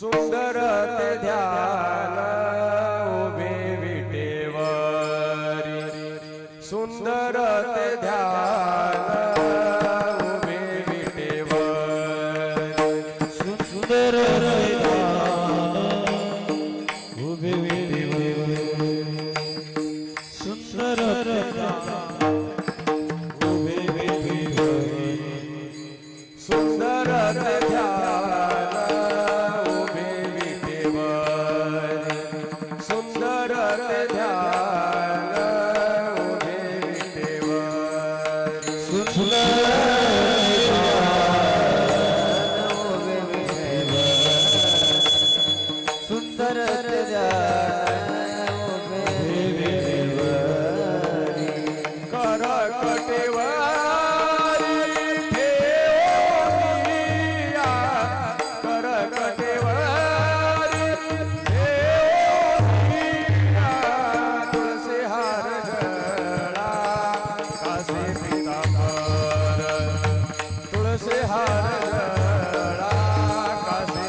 सुंदर ते ध्यान उभे विटेवरी सुंदर ते ध्यान उभे विटेवरी सुंदर ते ध्यान उभे विटेवरी सुंदर ते ध्यान उभे विटेवरी सुंदर ते ध्यान सुंदर ते ध्यान उभे विटेवरी सुंदर ते ध्यान उभे विटेवरी कर कटेवरी ठेवोनिया कर कटेवरी ठेवोनिया तुळसी हार गळा कासे पीतांबर तुळसी हार गळा कासे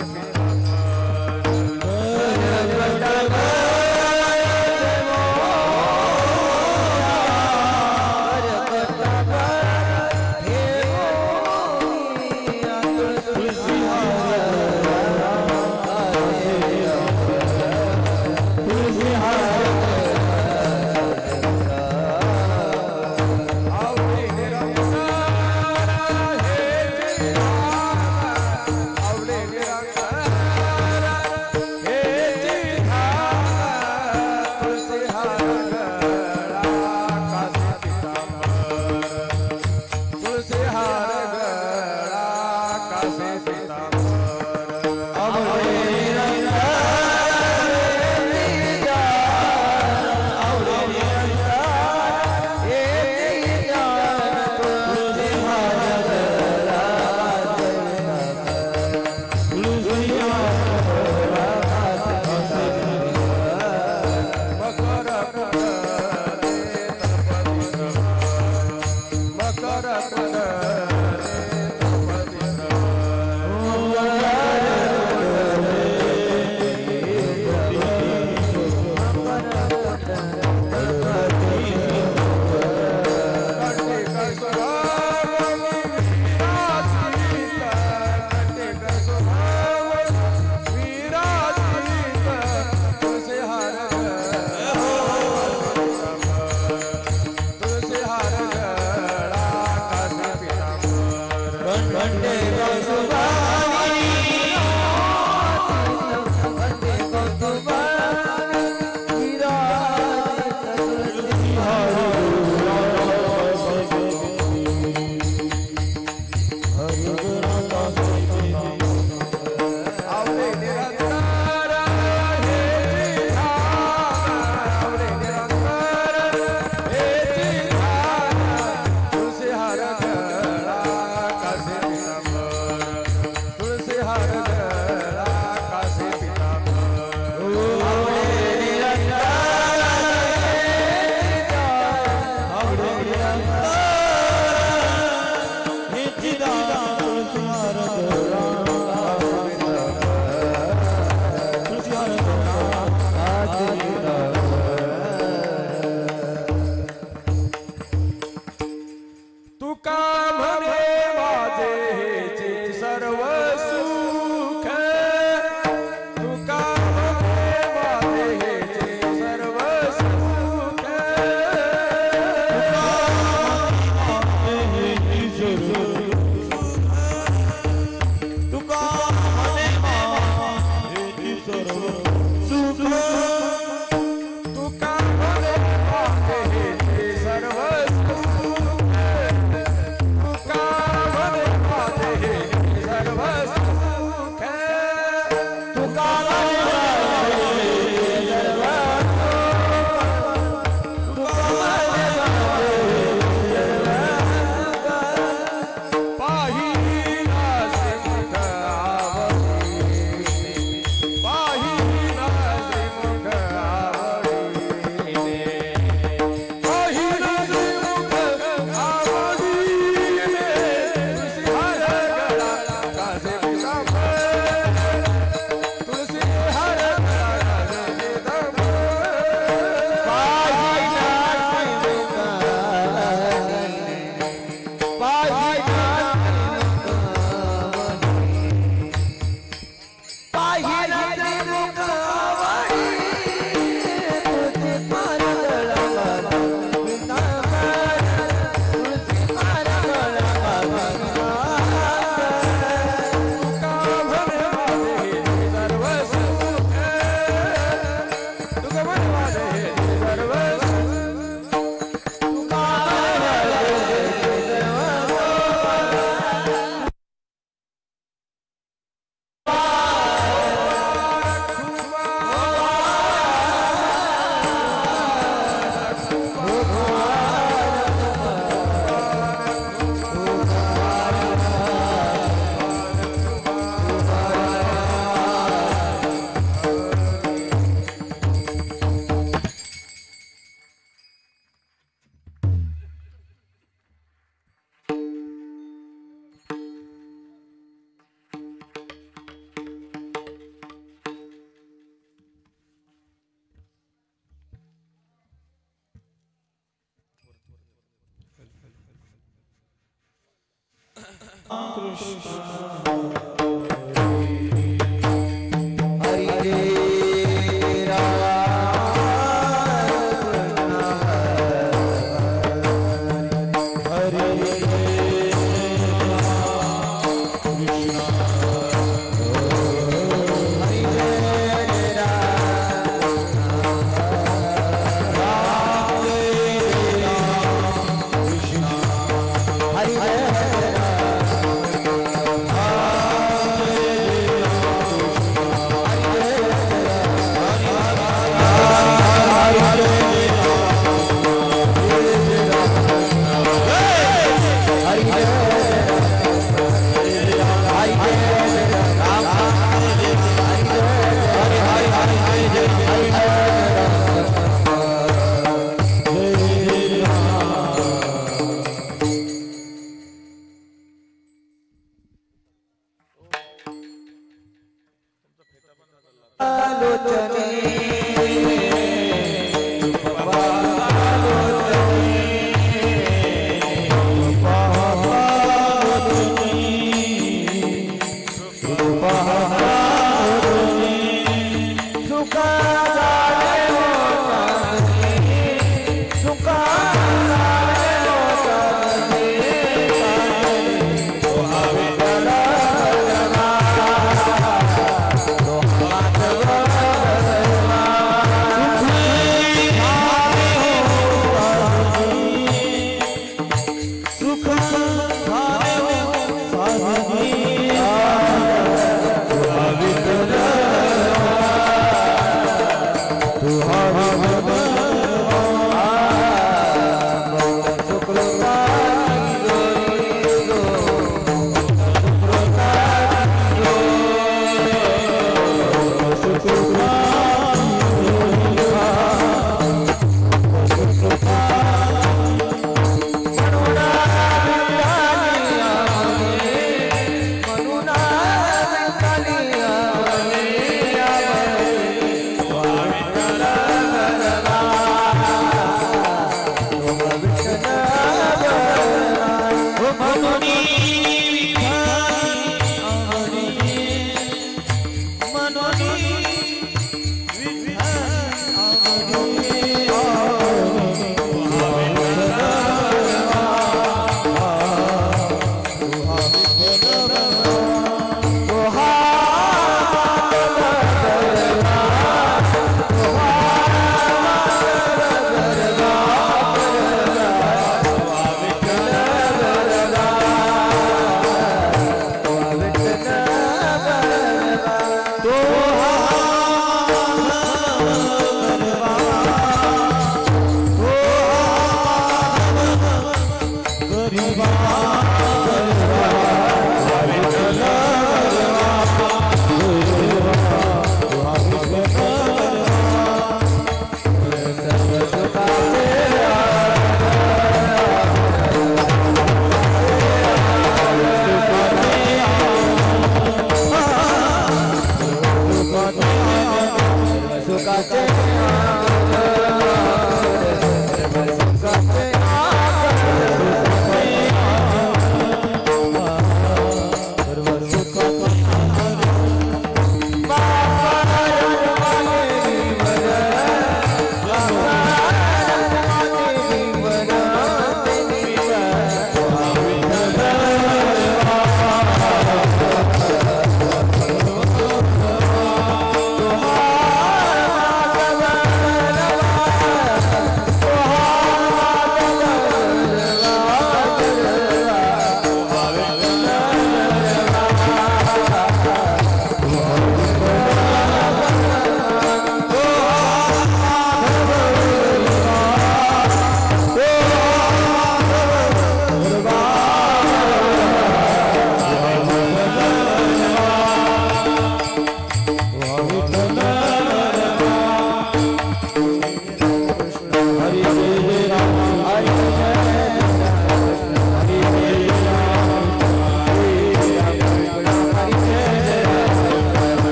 Hare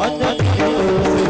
अंजनी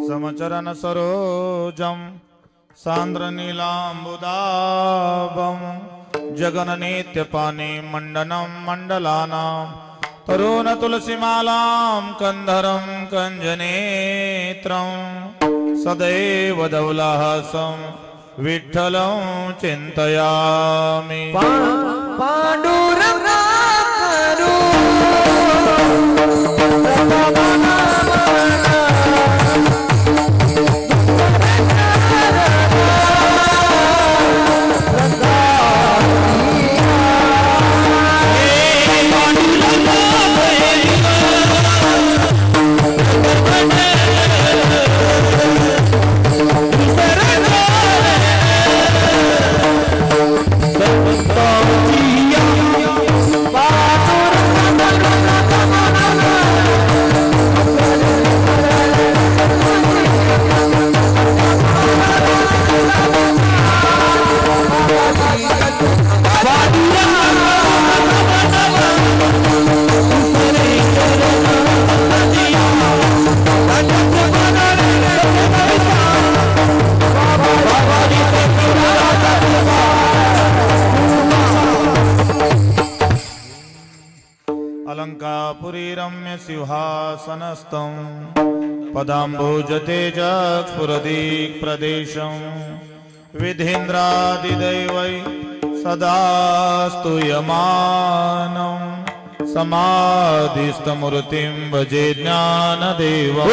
समचरण सरोजम सांद्र नीलांबुदाभम जगन्नित्यपानि मंडनं मंडलानां तरुण तुलसीमालां कंधरं कञ्जनेत्रं सदैव धवलहासं विठ्ठलं चिन्तयामि। पांडुरंगा अलंकापुरी रम्य सिंहासनस्थं पदाम्बुजतेजस्फुरदिक् प्रदेशं विधीन्द्रादिदैवै सदा स्तूयमानं समाधिस्थमूर्तिं भजे ज्ञानदेवम्।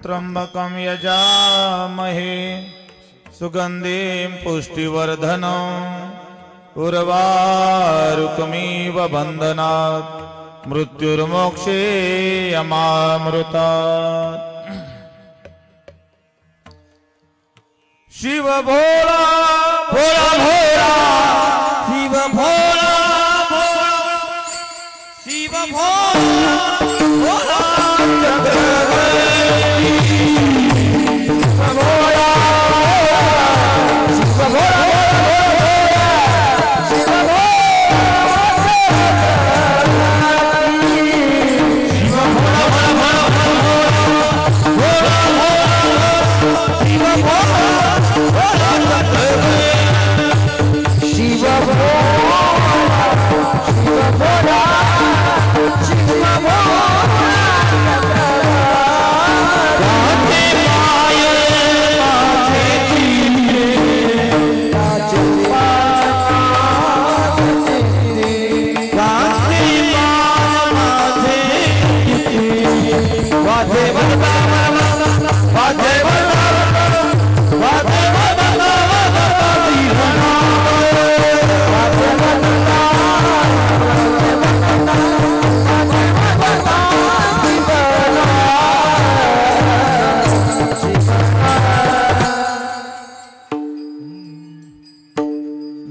त्र्यंबकं यजामहे सुगंधिं पुष्टिवर्धनम् उर्वारुकमिव बन्धनात् मृत्युर्मोक्षे यमामृतात्। शिव भोला भोला भोला शिव भोला भोला शिव भोला भोला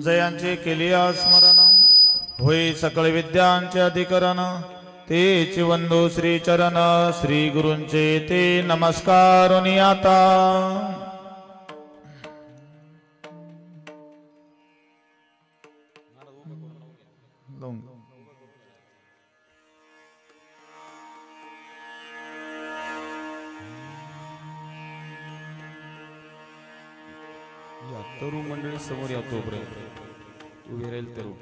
जयांचे केले स्मरण होई सकळ विद्यांचे अधिकरण तेच वंदो श्री चरण श्री गुरूंचे ते नमस्कारुनी आता। तरुण मंडळी समोर या तोपर्यंत उभे राहील तरुण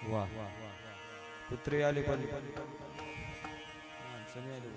वा पुत्री आली पण माणसाने आली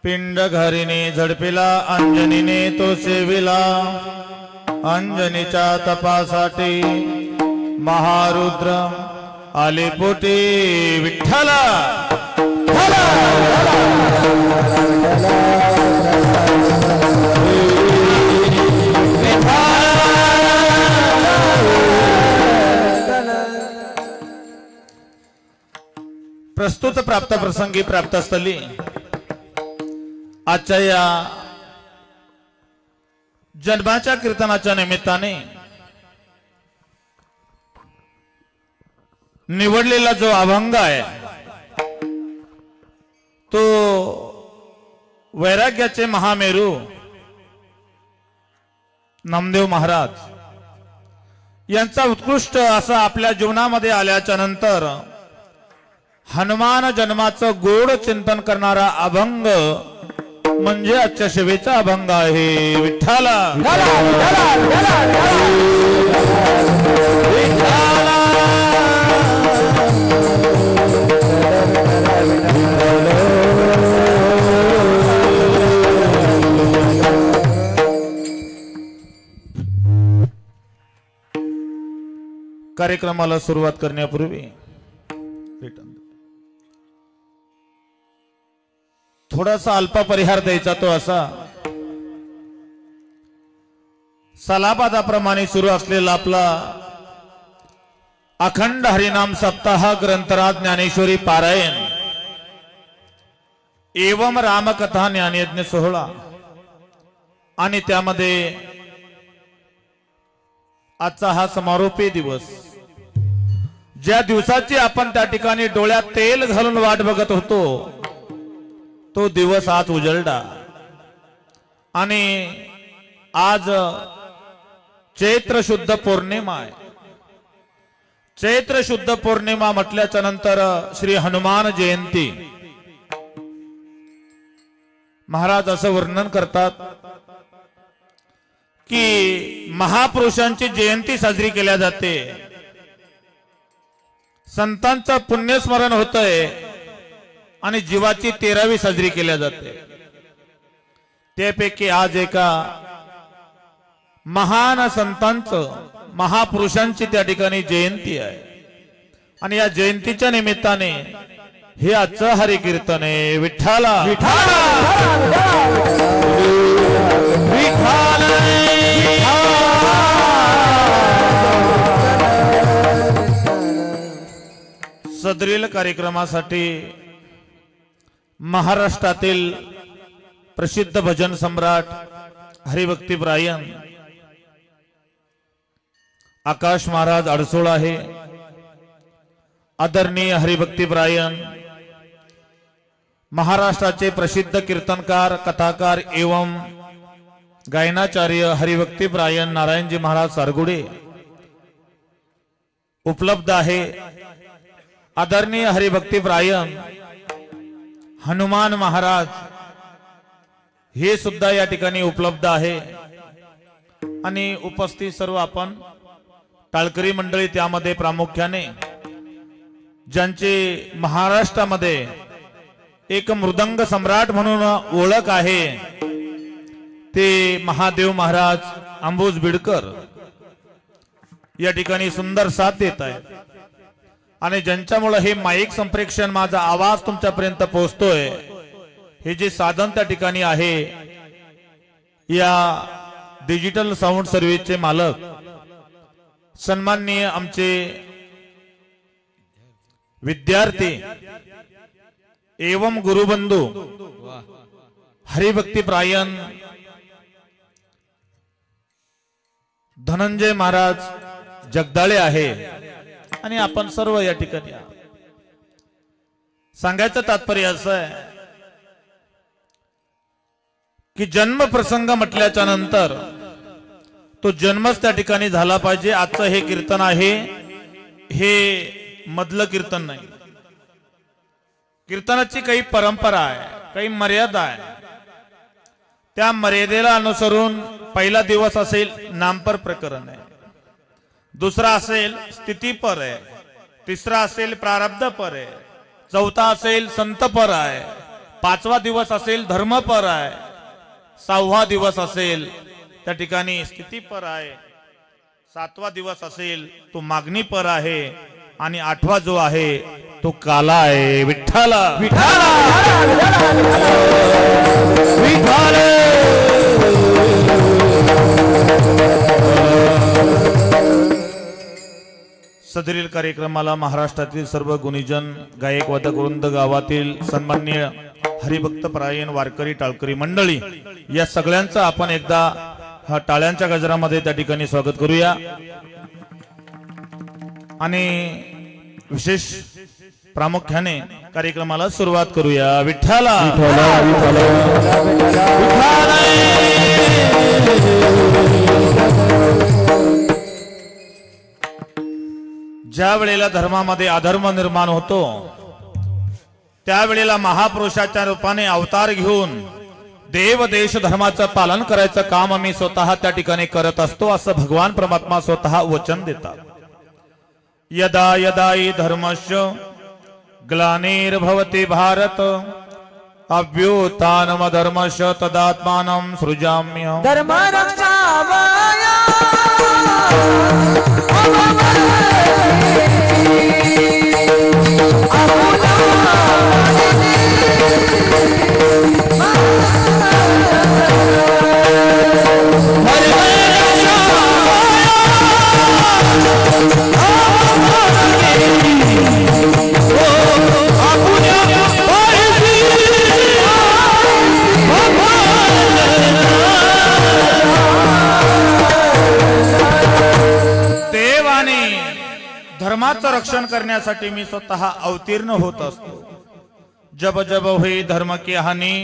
पिंड घरीने झडपिला अंजनीने तो सेविला अंजनीच्या तपासाठी महारुद्र आले पोटी विठ्ठला प्रस्तुत प्राप्त प्रसंगी प्राप्तस्थली आजच्या या जन्माच्या कीर्तनाच्या निमित्ताने निवडलेला जो अभंग आहे तो वैराग्याचे महामेरू नामदेव महाराज यांचा उत्कृष्ट असा आपल्या जीवनामध्ये आल्याच्या नंतर हनुमान जन्माचं गोड चिंतन करणारा अभंग म्हणजे आजच्या सेवेचा अभंग आहे विठ्ठला कार्यक्रमाला सुरुवात करण्यापूर्वी थोडासा अल्पा परिहार द्यायचा तो असा सलापादाप्रमाणे सुरू असलेला आपला अखंड हरिनाम सप्ताह ग्रंथराज ज्ञानेश्वरी पारायण एवं रामकथा ज्ञानयज्ञ सोहळा आणि त्यामध्ये आजचा हा समारोपी दिवस, ज्या दिवसाची आपण त्या ठिकाणी डोळ्यात तेल घालून वाट बघत होतो, तो दिवस आज उजळला. आणि आज चैत्र शुद्ध पौर्णिमा आहे. चैत्र शुद्ध पौर्णिमा म्हटल्याच्या नंतर श्री हनुमान जयंती. महाराज असं वर्णन करतात की महापुरुषांची जयंती साजरी केल्या जाते, संतांचं पुण्यस्मरण होतंय आणि जीवाची 13वी साजरी केल्या जाते. त्यापैकी आज एका महान संतांचं, महापुरुषांची त्या ठिकाणी जयंती आहे. आणि या जयंतीच्या निमित्ताने हे आजचं हरी कीर्तन आहे. विठ्ठला विठ्ठला सदरील कार्यक्रमासाठी महाराष्ट्रातील प्रसिद्ध भजन सम्राट हरिभक्तीपरायण आकाश महाराज अडसोळ आहे. आदरणीय हरिभक्तीपरायण महाराष्ट्राचे प्रसिद्ध कीर्तनकार, कथाकार एवं गायनाचार्य हरिभक्तीपरायण नारायणजी महाराज सारगुडे उपलब्ध आहे. आदरणीय हरिभक्तीपरायण हनुमान महाराज हे सुद्धा या ठिकाणी उपलब्ध आहे. आणि उपस्थित सर्व आपण टाळकरी मंडळी, त्यामध्ये प्रामुख्याने ज्यांचे महाराष्ट्रामध्ये एक मृदंग सम्राट म्हणून ओळख आहे, ते महादेव महाराज अंबुज बिडकर या ठिकाणी सुंदर साथ देत आहेत. आणि ज्यांच्यामुळे हे माईक संप्रेषण, माझा आवाज तुमच्यापर्यंत पोहोचतोय, हे जे साधन त्या ठिकाणी आहे, या डिजिटल साऊंड सर्व्हिसचे मालक सन्माननीय आमचे विद्यार्थी एवं गुरुबंधू हरिभक्तीपरायण धनंजय महाराज जगदाळे आहे. आणि आपण सर्व या ठिकाणी सांगायचं तात्पर्य असं आहे की जन्म प्रसंग म्हटल्याच्या नंतर तो जन्मच त्या ठिकाणी झाला पाहिजे. आजचं हे कीर्तन आहे, हे मधलं कीर्तन नाही. कीर्तनाची काही परंपरा आहे, काही मर्यादा आहे. त्या मर्यादेला अनुसरून पहिला दिवस असेल नामपर प्रकरण आहे, दुसरा असेल स्थितीपर आहे, तिसरा असेल प्रारब्धपर आहे, चौथा असेल संतपर आहे, पाचवा दिवस असेल धर्मपर आहे, सहावा दिवस असेल त्या ठिकाणी स्थितीपर आहे, सातवा दिवस असेल तो मागणीपर आहे, आणि आठवा जो आहे तो काला आहे. विठ्ठला विठ्ठला विठ्ठला. सदरील कार्यक्रमाला महाराष्ट्रातील सर्व गुणीजन, गायक वादक वृंद, गावातील सन्माननीय हरिभक्तपरायण वारकरी टाळकरी मंडळी, या सगळ्यांचं आपण एकदा हा टाळ्यांच्या गजरामध्ये त्या ठिकाणी स्वागत करूया. आणि विशेष प्रामुख्याने कार्यक्रमाला सुरुवात करूया. विठ्ठला ज्या वेळेला धर्मामध्ये अधर्म निर्माण होतो, त्यावेळेला महापुरुषाच्या रूपाने अवतार घेऊन देव देश धर्माचं पालन करायचं काम आम्ही स्वतः त्या ठिकाणी करत असतो, असं भगवान परमात्मा स्वतः वचन देतात. यदा यदा हि धर्मस्य ग्लानिर्भवति भारत अभ्युत्थानमधर्मस्य तदात्मानं सृजाम्यहम्. धर्म रक्षावय धर्माचं रक्षण करण्यासाठी मी स्वतः अवतीर्ण होत असतो। जब जब हुई धर्म की हानी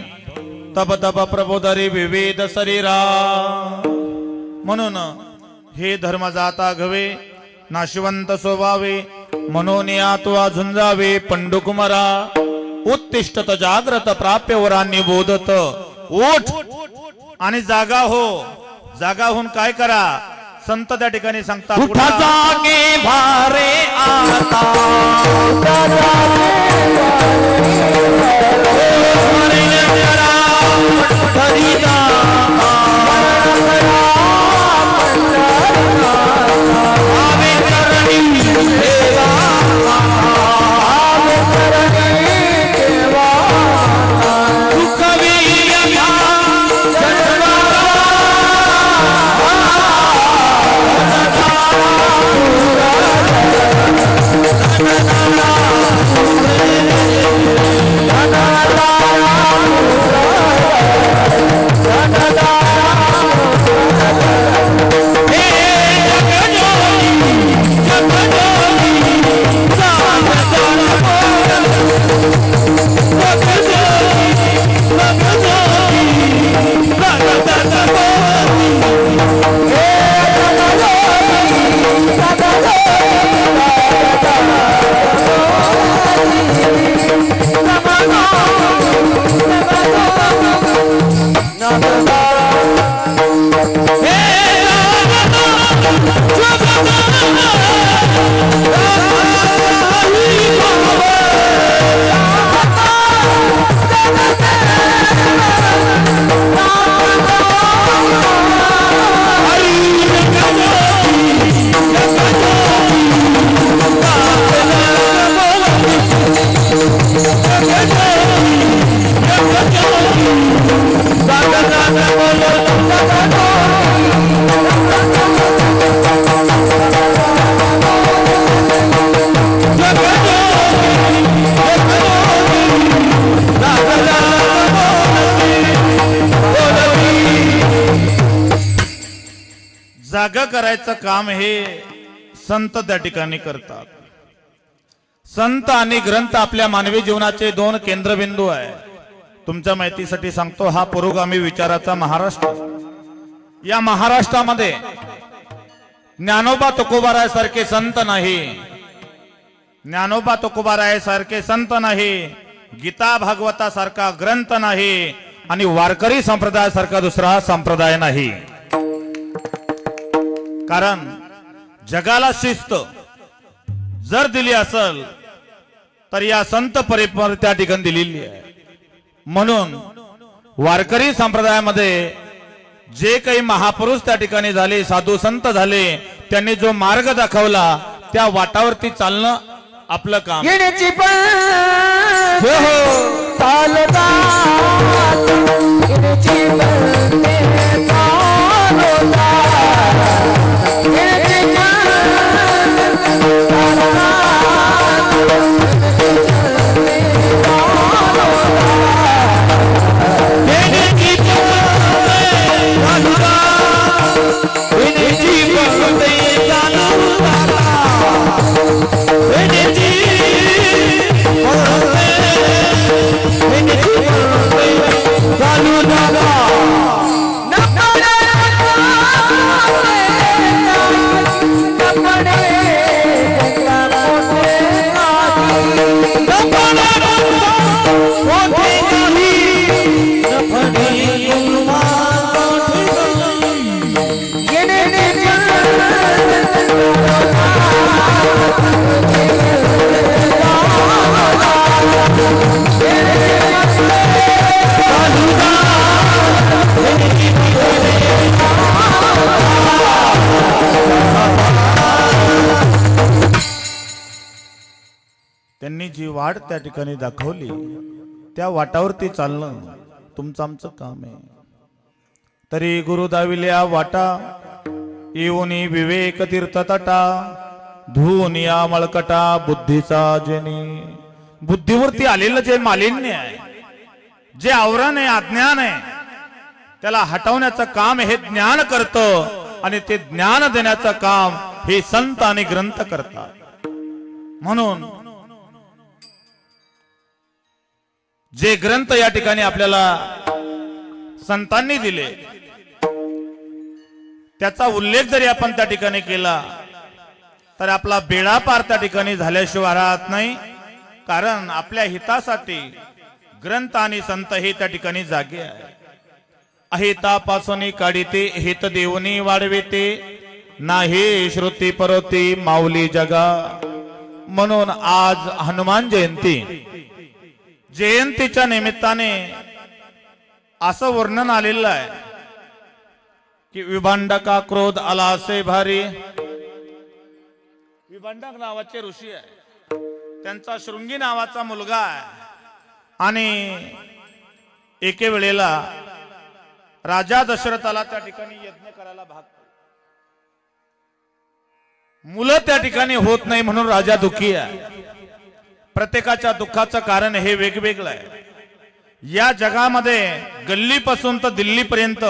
तब तब प्रबोधरी विविध शरीरा। म्हणून हे धर्म जाता घवे नाशवंत स्वभावे म्हणून आत्वा झुंजावे पंडुकुमारा। उत्तिष्ठत जाग्रत प्राप्य वरांनी बोधत। उठ आणि जागा हो, जागा होऊन काय करा संत त्या ठिकाणी सांगता उठा जागे भारे आता जागा करायचं काम हे संत त्या ठिकाणी करतात। संत आणि ग्रंथ आपल्या मानवी जीवनाचे दोन केंद्रबिंदू आहे। तुमच्या माहितीसाठी सांगतो, हा पुरोगामी विचाराचा महाराष्ट्र। या महाराष्ट्रामध्ये ज्ञानोबा तुकोबाराय सारखे संत नाही, ज्ञानोबा तुकोबाराय सारखे संत नाही, गीता भागवता सारखा ग्रंथ नाही आणि वारकरी संप्रदाय सारखा दुसरा संप्रदाय नाही। कारण जगाला शिस्त जर दिली असेल तर या संत परिवार त्या ठिकाणी दिलेली आहे। म्हणून वारकरी संप्रदायामध्ये जे काही महापुरुष त्या ठिकाणी झाले, साधू संत झाले, त्यांनी जो मार्ग दाखवला त्या वाटावरती चालणं आपलं काम। येण्याची पण चालता येण्याची त्यांनी जी वाट त्या ठिकाणी दाखवली त्या वाटावरती चालणं तुमचं आमचं काम आहे। तरी गुरु दाविल्या वाटा येऊनी विवेक तीर्थ तटा धुनिया मळकटा बुद्धीचा जेनी। बुद्धीवरती आलेलं जे मालिन्य आहे, जे आवरण आहे, अज्ञान आहे, त्याला हटवण्याचं काम हे ज्ञान करतं आणि ते ज्ञान देण्याचं काम हे संत आणि ग्रंथ करतात। म्हणून जे ग्रंथ या ठिकाणी आपल्याला संतांनी दिले त्याचा उल्लेख जरी आपण त्या ठिकाणी केला तर आपला बेडा पार त्या ठिकाणी झाल्याशिवाय राहत नाही. कारण आपल्या हितासाठी ग्रंथ आणि संत हे त्या ठिकाणी जागे आहे. अहितापासून काढिते हित देवनी वाढविते नाही श्रुती परोती माऊली जगा. म्हणून आज हनुमान जयंतीच्या निमित्ताने असं वर्णन आलेलं आहे की विभांडका क्रोध आला असे भारी. विभांडक नावाचे ऋषी आहे, त्यांचा शृंगी नावाचा मुलगा आहे आणि एके वेळेला राजा दशरथाला त्या ठिकाणी यज्ञ करायला भाग पडला. मुलं त्या ठिकाणी होत नाही म्हणून राजा दुःखी आहे. प्रत्येकाच्या दुःखाचं कारण हे वेगवेगळं आहे. या जगामध्ये गल्लीपासून तर दिल्लीपर्यंत,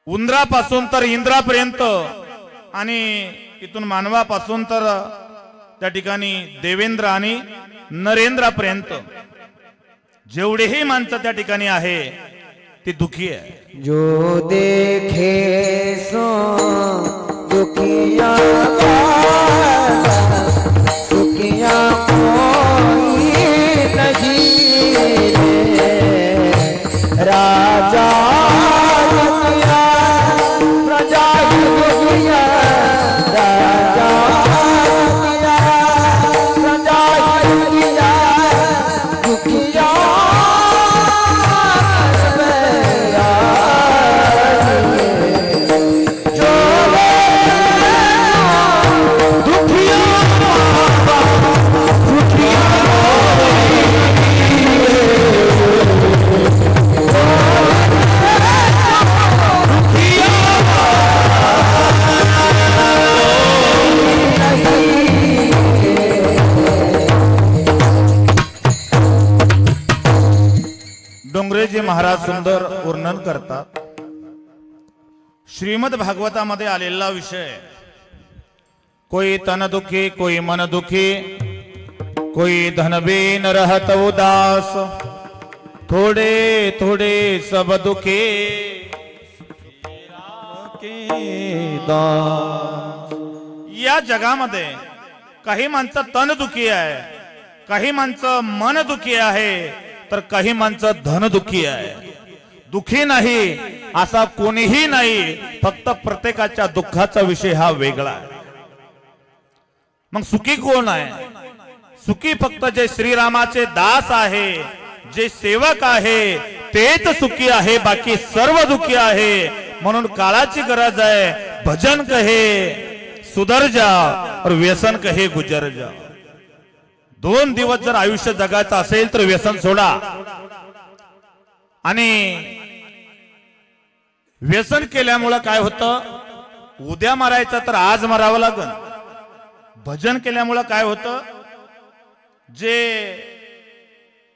उंदरापासून तर इंद्रापर्यंत आणि इथून मानवापासून तर त्या ठिकाणी देवेंद्र आणि नरेंद्रापर्यंत जेवढेही माणसं त्या ठिकाणी आहे ती दुखी आहे. जो देखे सो दुखिया सुखिया कोई नहीं राजा दुखिया प्रजा दुखिया राजा दुखिया प्रजा दुखिया दुखिया डोंगरेजी महाराज सुंदर वर्णन करतात. श्रीमद भागवतामध्ये आलेला विषय, कोई तन दुखी कोई मन दुखी कोई धन बिन रहत उदास थोड़े थोड़े सब दुखे या जगामध्ये काही माणसं तन दुखी आहे, काही माणसं मन दुखी आहे, तर काही माणसं धन दुखी आहे. दुखी नाही असा कोणीही नाही, फक्त प्रत्येकाच्या दुःखाचा विषय हा वेगळा आहे. मग सुखी कोण आहे? सुखी फक्त जे श्रीरामाचे दास आहे, जे सेवक आहे तेच सुखी आहे, बाकी सर्व दुखी आहे. म्हणून काळाची गरज आहे. भजन कहे सुधर जा और व्यसन कहे गुजर जा. 2 दिवस जर आयुष्य जगायचं असेल तर व्यसन सोडा. आणि व्यसन केल्यामुळे काय होतं? उद्या मारायचं तर आज मारावं लागल. भजन केल्यामुळे काय होतं? जे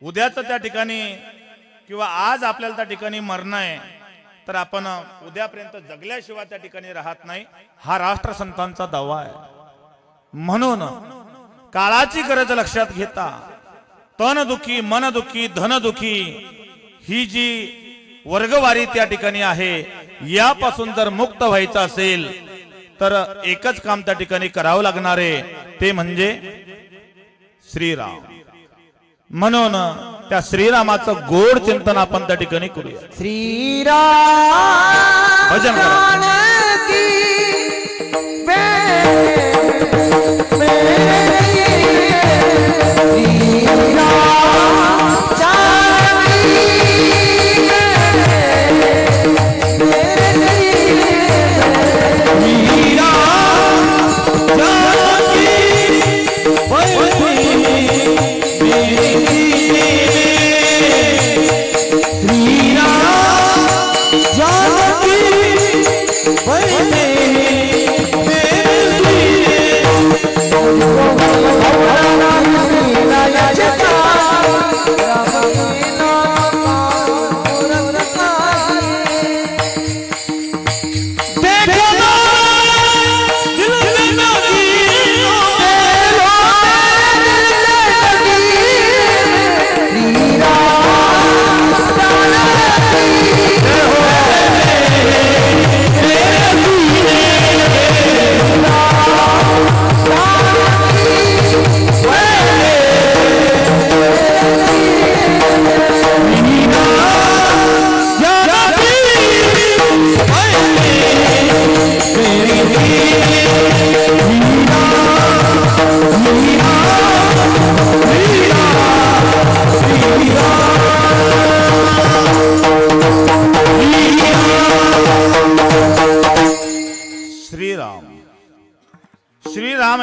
उद्याचं त्या ठिकाणी किंवा आज आपल्याला त्या ठिकाणी मरणं आहे, तर आपण उद्यापर्यंत जगल्याशिवाय त्या ठिकाणी राहत नाही. हा राष्ट्रसंतांचा दावा आहे. म्हणून काळाची गरज लक्षात घेता तन दुखी मन दुखी धन दुखी ही जी वर्गवारी त्या ठिकाणी आहे, यापासून जर मुक्त व्हायचं असेल तर एकच काम त्या ठिकाणी करावं लागणार आहे, ते म्हणजे श्रीराम. म्हणून त्या श्रीरामाचं गोड चिंतन आपण त्या ठिकाणी करूया. श्रीराम भजन करा. राम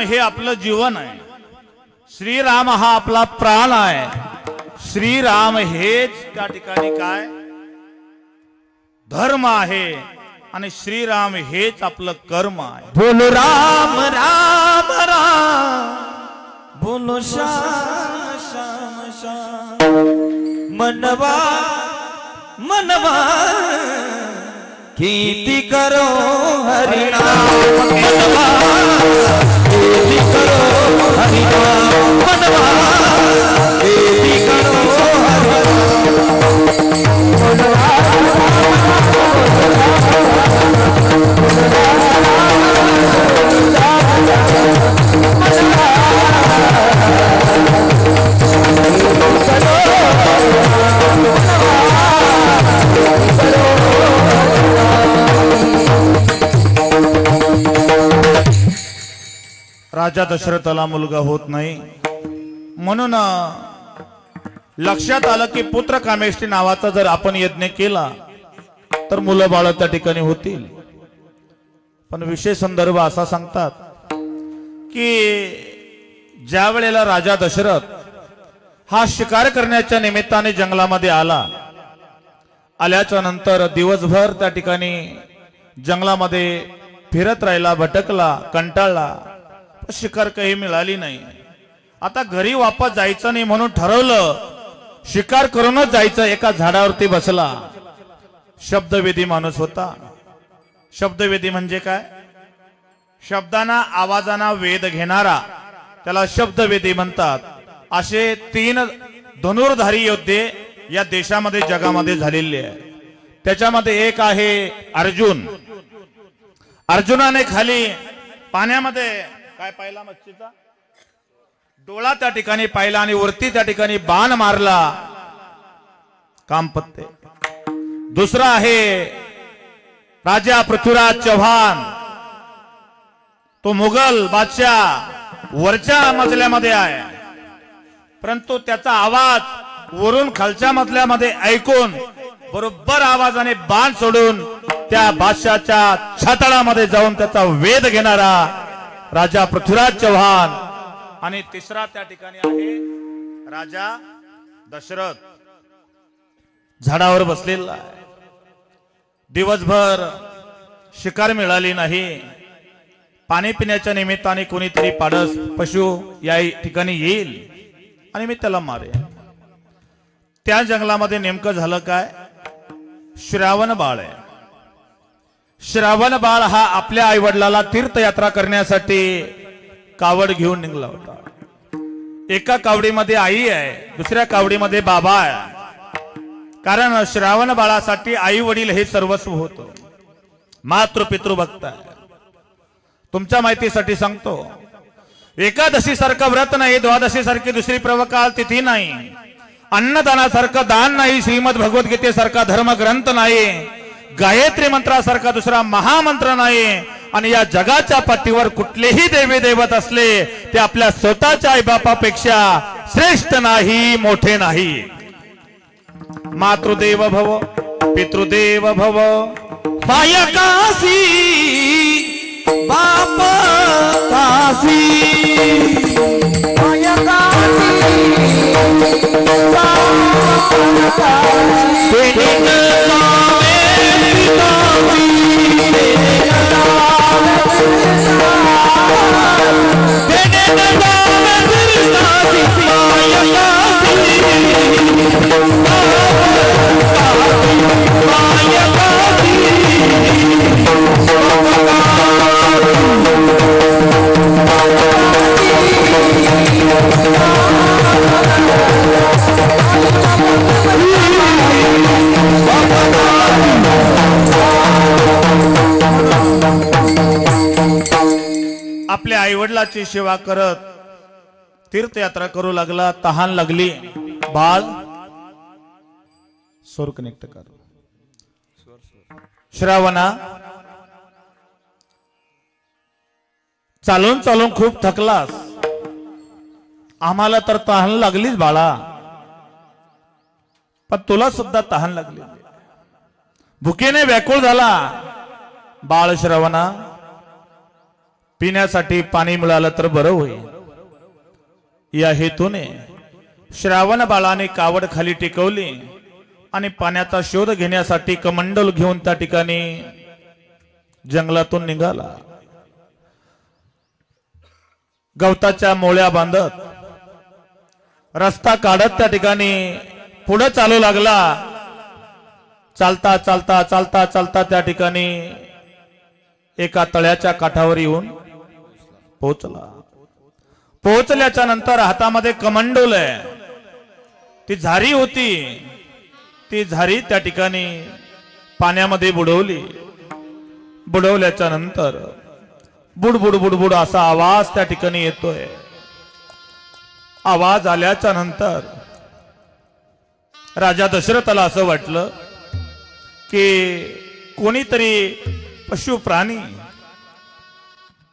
हे आपलं जीवन आहे. श्रीराम हा आपला प्राण आहे. श्रीराम हेच त्या ठिकाणी काय धर्म आहे आणि श्रीराम हेच आपलं कर्म आहे. बोलो राम राम राम बोलो श्याम श्याम श्याम मनवा मनवा कीर्ति करो हरिनाम मनवा कीर्ति करो हरिनाम मनवा कीर्ति करो राजा दशरथाला मुलगा होत नाही म्हणून लक्षात आलं की पुत्र कामेष्टी नावाचा जर आपण यज्ञ केला तर मुलं बाळ त्या ठिकाणी होतील. पण विशेष संदर्भ असा सांगतात की ज्या वेळेला राजा दशरथ हा शिकार करण्याच्या निमित्ताने जंगलामध्ये आल्याच्या नंतर दिवसभर त्या ठिकाणी जंगलामध्ये फिरत राहिला, भटकला, कंटाळला, शिकार काही मिळाली नाही. आता घरी वापस जायचं नाही म्हणून ठरवलं शिकार करूनच जायचं. एका झाडावरती बसला. शब्दवेदी माणूस होता. शब्दवेदी म्हणजे काय? शब्दांना आवाजांना वेध घेणारा त्याला शब्दवेदी म्हणतात. असे 3 धनुर्धारी योद्धे या देशामध्ये जगामध्ये झालेले आहे. त्याच्यामध्ये एक आहे अर्जुन. अर्जुनाने खाली पाण्यामध्ये काय पाहिला? मच्छीचा डोळा त्या ठिकाणी पाहिला आणि वरती त्या ठिकाणी बाण मारला, काम पत्ते. दुसरा आहे राजा पृथ्वीराज चव्हाण. तो मुघल बादशाह वरच्या मजल्यामध्ये आहे, परंतु त्याचा आवाज वरून खालच्या मजल्यामध्ये ऐकून बरोबर आवाजाने बाण सोडून त्या बादशाच्या छाताळामध्ये जाऊन त्याचा वेध घेणारा राजा पृथ्वीराज चव्हाण. आणि तिसरा त्या ठिकाणी आहे राजा दशरथ. झाडावर बसलेला आहे. दिवसभर शिकार मिळाली नाही. पाणी पिण्याच्या निमित्ताने कोणीतरी पाडस पशु या ठिकाणी येईल आणि मी त्याला मारेन. त्या जंगलामध्ये नेमकं झालं काय? श्रावण बाळ आहे. श्रावण बाळ हा आपल्या आई वडिलाला तीर्थयात्रा करण्यासाठी कावड घेऊन निघाला होता. एका कावडीमध्ये आई आहे, दुसऱ्या कावडीमध्ये बाबा आहे. कारण श्रावण बाळासाठी आई वडील हे सर्वस्व होतं. मातृपितृभक्त आहे. तुमच्या माहितीसाठी सांगतो, एकादशी सारखं व्रत नाही, द्वादशी सारखी दुसरी प्रवकाल तिथी नाही, अन्नदानासारखं दान नाही, श्रीमद भगवद्गीतेसारखा धर्मग्रंथ नाही, गायत्री मंत्रासारखा दुसरा महामंत्र नाही. आणि या जगाच्या पाठीवर कुठलेही देवी देवत असले ते आपल्या स्वतःच्या आईबापापेक्षा श्रेष्ठ नाही, मोठे नाही. मातृदेव भव पितृदेव भव माया काशी बाप काशी माया आपल्या आई वडिलाची सेवा करत तीर्थयात्रा करू लागला. तहान लागली. बाळ स्वर कनेक्ट कर. श्रावणा चालून चालून खूप थकलास. आम्हाला तर तहान लागलीच बाळा, पण तुला सुद्धा तहान लागली. भुकेने व्याकुळ झाला बाळ श्रावणा. पिण्यासाठी पाणी मिळालं तर बरं होईल या हेतूने श्रावण बाळाने कावड खाली टेकवली आणि पाण्याचा शोध घेण्यासाठी कमंडल घेऊन त्या ठिकाणी जंगलातून निघाला. गवताच्या मोळ्या बांधत रस्ता काढत त्या ठिकाणी पुढे चालू लागला. चालता चालता चालता चालता त्या ठिकाणी एका तळ्याच्या काठावर येऊन पोहोचला. पोहोचल्याच्या नंतर हातामध्ये कमंडूल आहे, ती झारी होती. ती झारी त्या ठिकाणी पाण्यामध्ये बुडवली. बुडवल्याच्या नंतर बुडबुड बुडबुड असा आवाज त्या ठिकाणी येतोय. आवाज आल्याच्या नंतर राजा दशरथाला असं वाटलं की कोणीतरी पशु प्राणी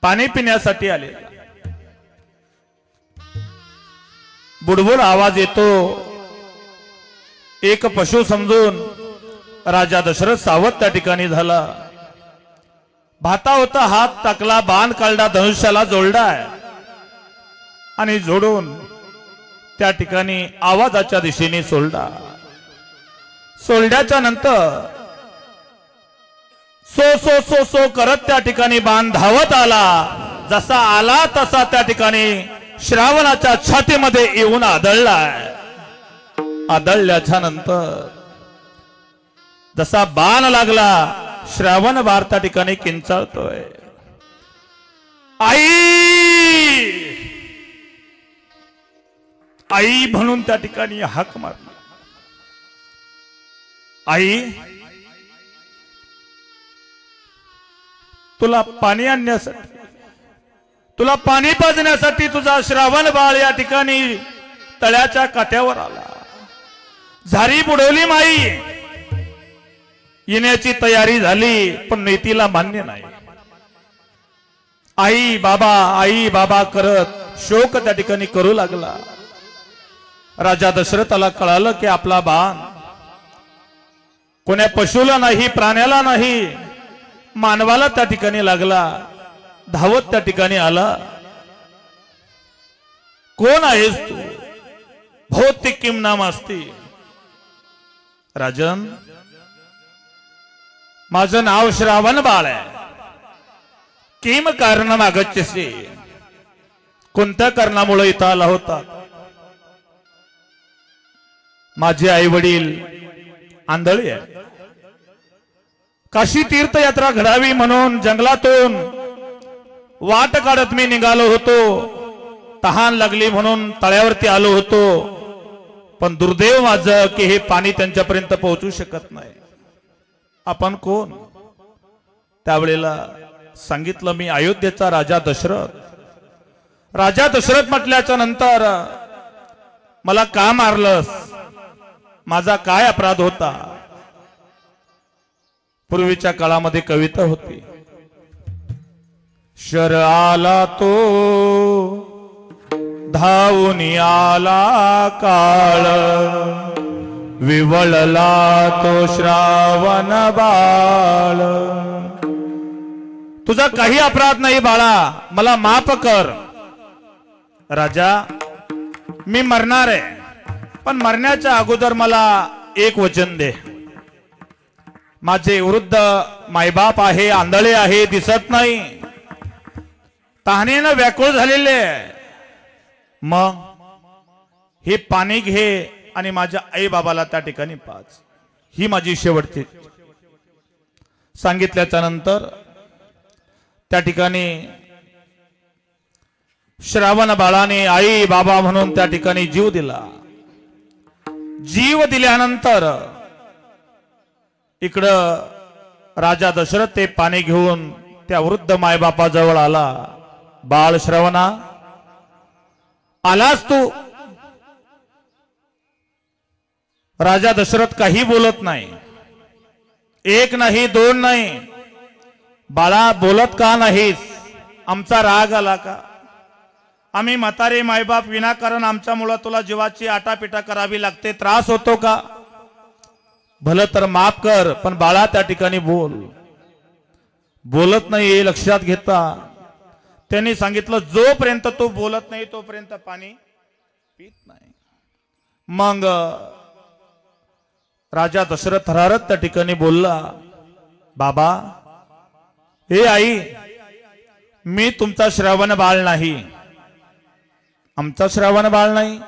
पाणी पिण्यासाठी आले. बुडबुड आवाज येतो. एक पशु समजून राजा दशरथ सावध त्या ठिकाणी झाला. भाता होता, हात टाकला, बाण काढला, धनुष्याला जोडलाय आणि जोडून त्या ठिकाणी आवाजाच्या दिशेने सोडला. सोडल्याच्या नंतर सो सो सो सो करत त्या ठिकाणी बाण धावत आला. जसा आला तसा त्या ठिकाणी श्रावणाच्या छातीमध्ये येऊन आदळलाय. आदळल्याच्या नंतर जसा बाण लागला, श्रावण बार त्या ठिकाणी किंचाळतोय. आई आई म्हणून त्या ठिकाणी हाक मारली. आई, तुला पाणी आणण्यासाठी, तुला पाणी पाजण्यासाठी तुझा श्रावण बाळ या ठिकाणी तळ्याच्या काठ्यावर आला. झारी बुडवली माई, येण्याची तयारी झाली, पण नेतीला मान्य नाही. आई बाबा करत शोक त्या ठिकाणी करू लागला. राजा दशरथाला कळालं की आपला बाण कोण्या पशुला नाही, प्राण्याला नाही, मानवाला त्या ठिकाणी लागला. धावत त्या ठिकाणी आला. कोण आहेस तू? भौतिक किम नाम असती. राजन, माझं नाव श्रावण बाळ आहे. किम कारण मागच्छसी, कोणत्या कारणामुळे इथं आला होता? माझे आई वडील आंधळी आहे. काशी तीर्थयात्रा घडावी म्हणून जंगलातून वाट काढत मी निघालो होतो. तहान लागली म्हणून तळ्यावरती आलो होतो, पण दुर्दैव माझं की हे पाणी त्यांच्यापर्यंत पोहोचू शकत नाही. आपण कोण? त्यावेळेला सांगितलं, मी अयोध्येचा राजा दशरथ. राजा दशरथ म्हटल्याच्या नंतर मला का मारलंस? माझा काय अपराध होता? पूर्वीच्या काळामध्ये कविता होती, शर आला तो धावून आला काळ, विवळला तो श्रावण बाळ. तुझा काही अपराध नाही बाळा, मला माफ कर. राजा, मी मरणार आहे, पण मरण्याच्या अगोदर मला एक वचन दे. माझे वृद्ध मायबाप आहे, आंधळे आहे, दिसत नाही, तहानेनं व्याकुळ झालेले. मग हे पाणी घे आणि माझ्या आई बाबाला त्या ठिकाणी पाज. ही माझी शेवटची. सांगितल्याच्या नंतर त्या ठिकाणी श्रावण बाळाने आई बाबा म्हणून त्या ठिकाणी जीव दिला. जीव दिल्यानंतर इकडं राजा दशरथ ते पाणी घेऊन त्या वृद्ध मायबापाजवळ आला. बाळ श्रवणा, आलास तू? राजा दशरथ काही बोलत नाही. एक नाही, दोन नाही. बाळा, बोलत का नाहीस? आमचा राग आला का? आम्ही म्हातारे मायबाप विनाकारण आमच्यामुळे तुला जीवाची आटापिटा करावी लागते, त्रास होतो का? भलं तर माफ कर, पण बाळा त्या ठिकाणी बोल. बोलत नाही हे लक्षात घेता त्यांनी सांगितलं जोपर्यंत तो बोलत नाही तोपर्यंत पाणी पित नाही. मग राजा दशरथ थरारत त्या ठिकाणी बोलला, बाबा हे आई, मी तुमचा श्रावण बाळ नाही. आमचा श्रावण बाळ नाही,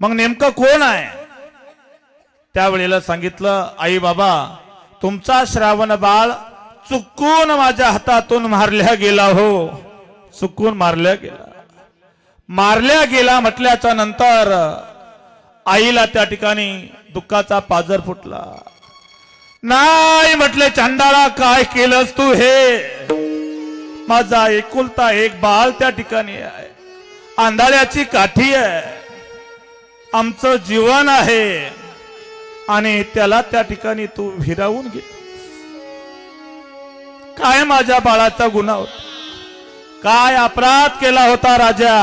मग नेमकं कोण आहे? त्यावेळेला सांगितलं, आई बाबा तुमचा श्रावण बाळ चुकून माझ्या हातातून मारल्या गेला. हो, चुकून मारल्या गेला म्हटल्याच्या नंतर आईला त्या ठिकाणी दुःखाचा पाजर फुटला. नाही म्हटले, चांडाळा काय केलंस तू? हे माझा एकुलता एक बाळ त्या ठिकाणी आहे, आंधळ्याची काठी आहे, आमचं जीवन आहे, आणि त्याला त्या ठिकाणी तू हिरावून घे. काय माझ्या बाळाचा गुन्हा होता? काय अपराध केला होता राजा?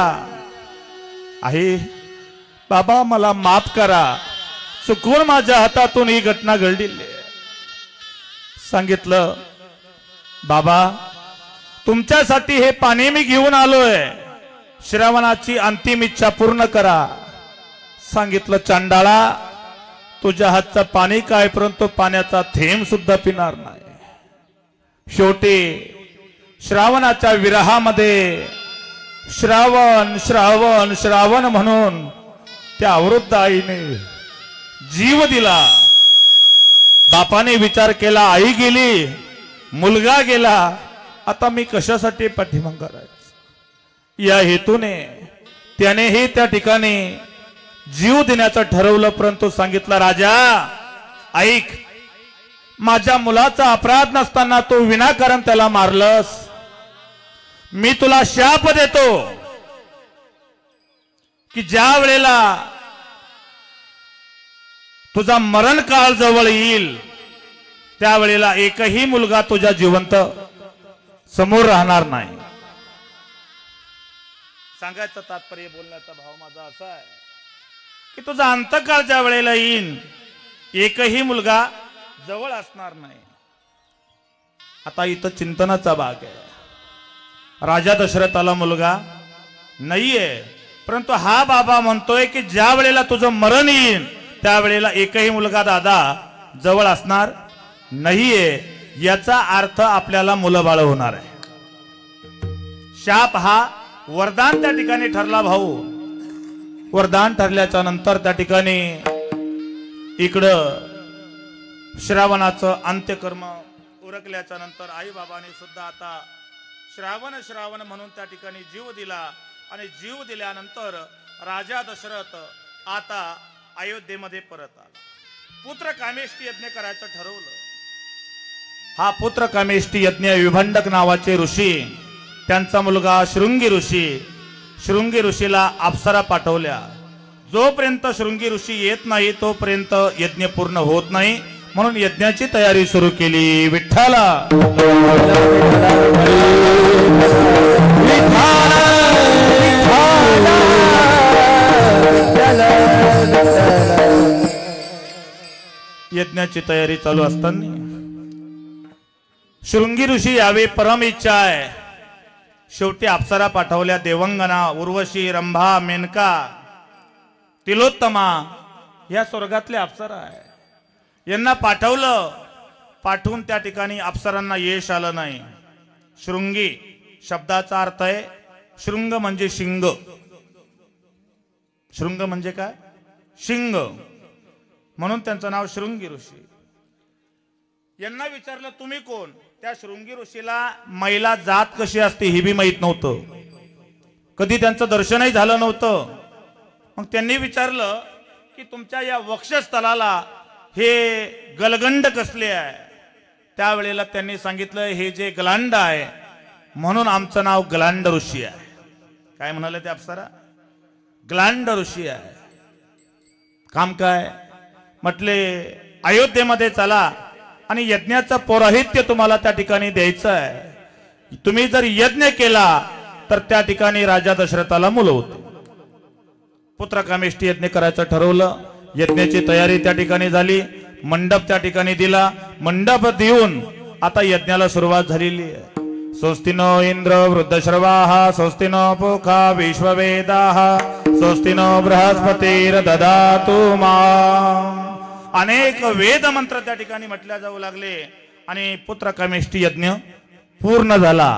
आहे बाबा मला माफ करा, चुकून माझ्या हातातून ही घटना घडली. सांगितलं, बाबा तुमच्यासाठी हे पाणी मी घेऊन आलोय, श्रावणाची अंतिम इच्छा पूर्ण करा. सांगितलं, चांडाळा तुझ्या हातचं पाणी काय, परंतु पाण्याचा थेंब सुद्धा पिणार नाही. शेवटी श्रावणाच्या विरहामध्ये श्रावण श्रावण श्रावण म्हणून त्या अवृद्ध आईने जीव दिला. बापाने विचार केला, आई गेली, मुलगा गेला, आता मी कशासाठी पाठीमाग करायचं? या हेतूने त्यानेही त्या ठिकाणी जीव देण्याचं ठरवलं. परंतु सांगितलं, राजा ऐक, माझ्या मुलाचा अपराध नसताना तू विनाकारण त्याला मारलंस. मी तुला शाप देतो की ज्या वेळेला तुझा मरण काळ जवळ येईल त्यावेळेला एकही मुलगा तुझ्या जिवंत समोर राहणार नाही. सांगायचं तात्पर्य, बोलण्याचा भाव माझा असा आहे की तुझा अंतकाळ ज्या वेळेला येईल एकही मुलगा जवळ असणार नाही. आता इथं चिंतनाचा भाग आहे. राजा दशरथाला मुलगा नाहीये, परंतु हा बाबा म्हणतोय की ज्या वेळेला तुझं मरण येईल त्यावेळेला एकही मुलगा दादा जवळ असणार नाहीये. याचा अर्थ आपल्याला मुलंबाळ होणार आहे. शाप हा वरदान त्या ठिकाणी ठरला भाऊ. वरदान ठरल्याच्या नंतर त्या ठिकाणी इकडं श्रावणाचं अंत्यकर्म उरकल्याच्या नंतर आई बाबाने सुद्धा आता श्रावण श्रावण म्हणून त्या ठिकाणी जीव दिला. आणि जीव दिल्यानंतर राजा दशरथ आता अयोध्येमध्ये परत आला. पुत्र कामेष्टी यज्ञ करायचं ठरवलं. हा पुत्र कामेष्टी यज्ञ विभंडक नावाचे ऋषी, त्यांचा मुलगा शृंगी ऋषी, शृंगी ऋषीला अप्सरा पाठवल्या. जोपर्यंत शृंगी ऋषी येत नाही तोपर्यंत यज्ञ पूर्ण होत नाही, म्हणून यज्ञाची तयारी सुरू केली. विठ्ठला यज्ञाची तयारी चालू असताना शृंगी ऋषी यावे परम इच्छा आहे. शेवटी अप्सरा पाठवल्या. देवंगना, उर्वशी, रंभा, मेनका, तिलोत्तमा या स्वर्गातल्या अप्सरा आहे. यांना पाठवलं. पाठवून त्या ठिकाणी अप्सरांना यश आलं नाही. शृंगी शब्दाचा अर्थ आहे, शृंग म्हणजे शिंग. शृंग म्हणजे काय? शिंग. म्हणून त्यांचं नाव शृंगी ऋषी. यांना विचारलं तुम्ही कोण? त्या शृंगी ऋषीला महिला जात कशी असते हे बी माहित नव्हतं, कधी त्यांचं दर्शनही झालं नव्हतं. मग त्यांनी विचारलं की तुमच्या या वक्षस्थळाला हे गलगंड कसले आहे? त्यावेळेला त्यांनी सांगितलं हे जे गलांड आहे म्हणून आमचं नाव गलांड ऋषी आहे. काय म्हणाले ते अप्सरा? गलांड ऋषी आहे. काम काय? म्हटले अयोध्येमध्ये चला आणि यज्ञाचं पौरोहित्य तुम्हाला त्या ठिकाणी द्यायचं आहे. तुम्ही जर यज्ञ केला तर त्या ठिकाणी राजा दशरथाला मुलं होते. पुत्र कामेष्टी यज्ञ करायचं ठरवलं. यज्ञाची तयारी त्या ठिकाणी झाली. मंडप त्या ठिकाणी दिला. मंडप देऊन आता यज्ञाला सुरुवात झालेली आहे. स्वस्ति नो इंद्र वृद्धश्रवाः स्वस्ति नो पूषा विश्ववेदाः स्वस्ति नो बृहस्पतिर्दधातु मा। अनेक वेद मंत्र त्या ठिकाणी म्हटले जाऊ लागले आणि पुत्र कामेष्टी यज्ञ पूर्ण झाला।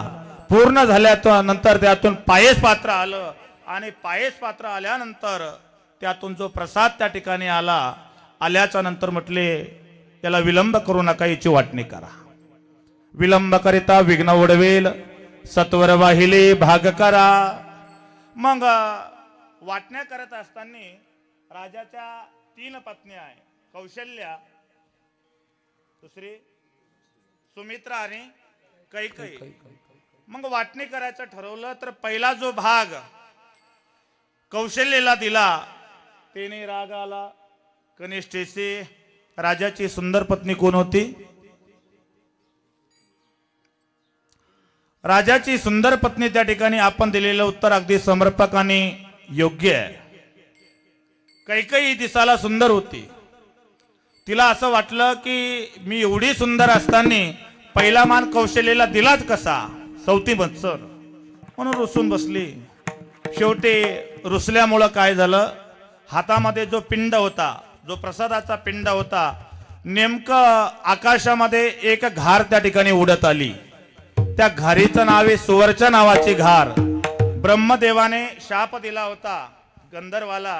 पूर्ण झाल्यानंतर त्यातून पायस पात्र आलं आणि पायस पात्र आल्यानंतर त्यातून जो प्रसाद त्या ठिकाणी आल्याच्या नंतर म्हटले त्याला विलंब करू नका, याची वाटणी करा। विलंब करिता विघ्न उडवेल, सत्वर वाहिले भाग करा। मग वाटण्या करत असताना राजाच्या 3 पत्नी आहे, कौशल्या, दुसरी सुमित्रा आणि कैकेयी। मग वाटणी करायचं ठरवलं तर पहिला जो भाग कौशल्याला दिला त्याने राग आला कनिष्ठेचे। राजाची सुंदर पत्नी कोण होती? राजाची सुंदर पत्नी त्या ठिकाणी आपण दिलेलं उत्तर अगदी समर्पक आणि योग्य आहे। कैकेयी दिसायला सुंदर होती, तिला असं वाटलं की मी एवढी सुंदर असताना पहिला मान कौशल्याला दिलाच कसा, सौती मत्सर म्हणून रुसून बसली। शेवटी रुसल्यामुळं काय झालं, हातामध्ये जो पिंड होता, जो प्रसादाचा पिंड होता, नेमकं आकाशामध्ये एक घार त्या ठिकाणी उडत आली। त्या घारीचं नाव आहे सुवर्चा नावाची घार। ब्रह्मदेवाने शाप दिला होता गंधर्वाला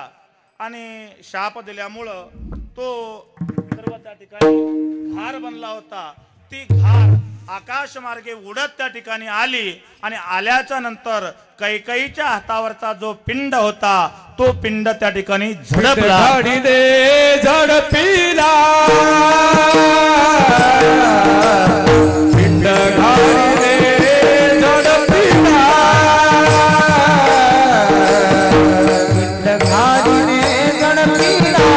आणि शाप दिल्यामुळं तो सर्व त्या ठिकाणी घार बनला होता। ती घार आकाश मार्गे उडत त्या ठिकाणी आली आणि आल्याच्या नंतर कैकेयीच्या हातावरचा जो पिंड होता तो पिंड त्या ठिकाणी झडपला। झडपिला पिंड घाडी दे झडपिला, पिंड घाडी दे झडपिला,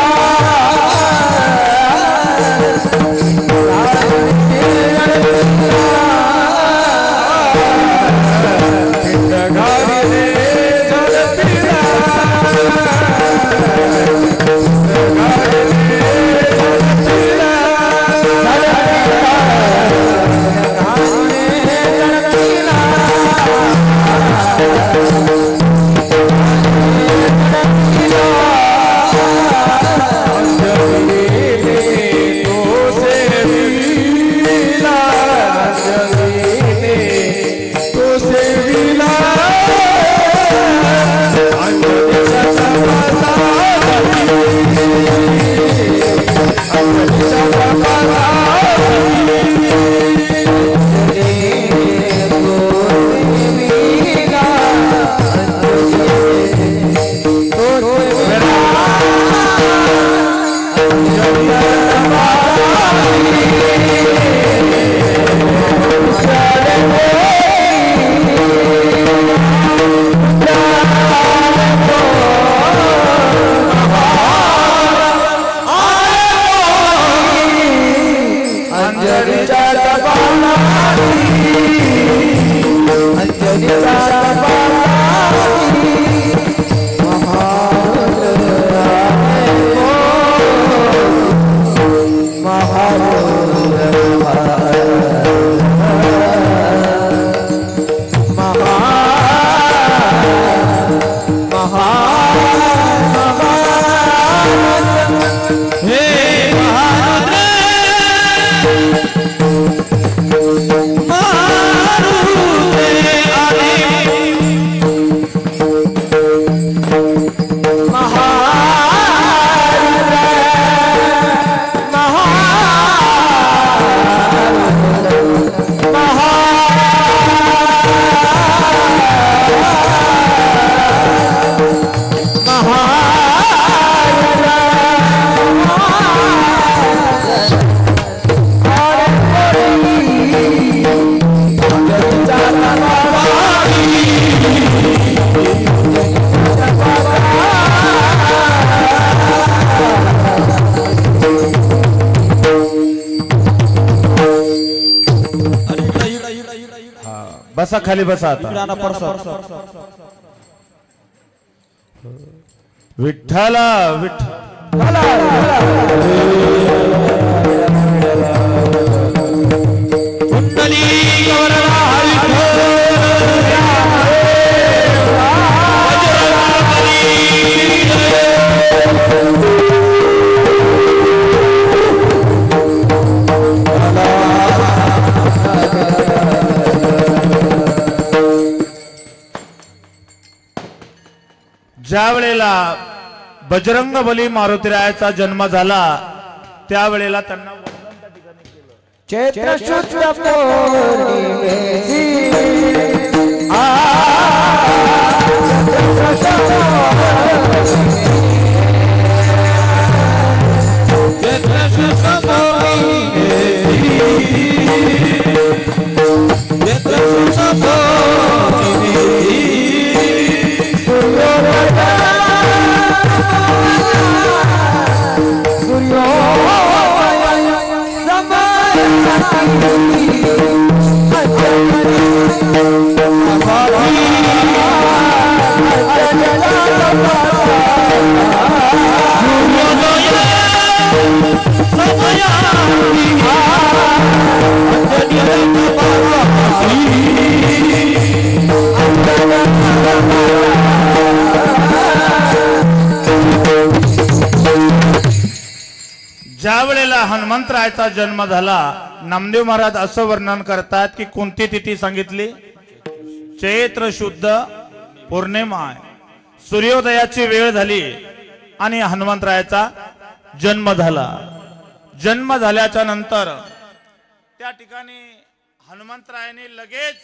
बसा खाली बसा आता। विठ्ठला विठ्ठला कुंडली गौरवा हरी ज्या वेळेला बजरंग बली मारुतीरायाचा जन्म झाला त्यावेळेला त्यांना वंदन त्या ठिकाणी केलं. चैत्र शुद्ध पौर्णिमेची ज्या वेळेला हनुमंतरायाचा जन्म झाला नामदेव महाराज असं वर्णन करतात की कोणती तिथी सांगितली? चैत्र शुद्ध पौर्णिमा आहे. सूर्योदयाची वेळ झाली आणि हनुमंतरायाचा जन्म झाला. जन्म झाल्याच्या नंतर त्या ठिकाणी हनुमंतरायाने लगेच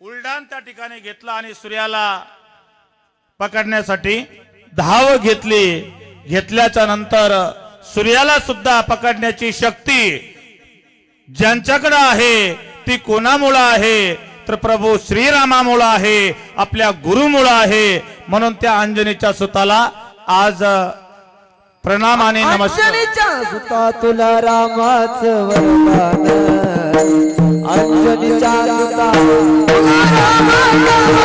उलडान त्या ठिकाणी घेतला आणि सूर्याला पकडण्यासाठी धाव घेतली. घेतल्याच्या नंतर सूर्याला सुद्धा पकडण्याची शक्ती ज्यांच्याकडे आहे ती कोणामुळे आहे तर प्रभू श्रीरामामुळे आहे, आपल्या गुरुमुळे आहे. म्हणून त्या अंजनीच्या सुताला आज प्रणाम आणि नमस्कार. अंजनीच्या सुता तुला रामाचं वरदान, अंजनीच्या सुता तुला रामाचं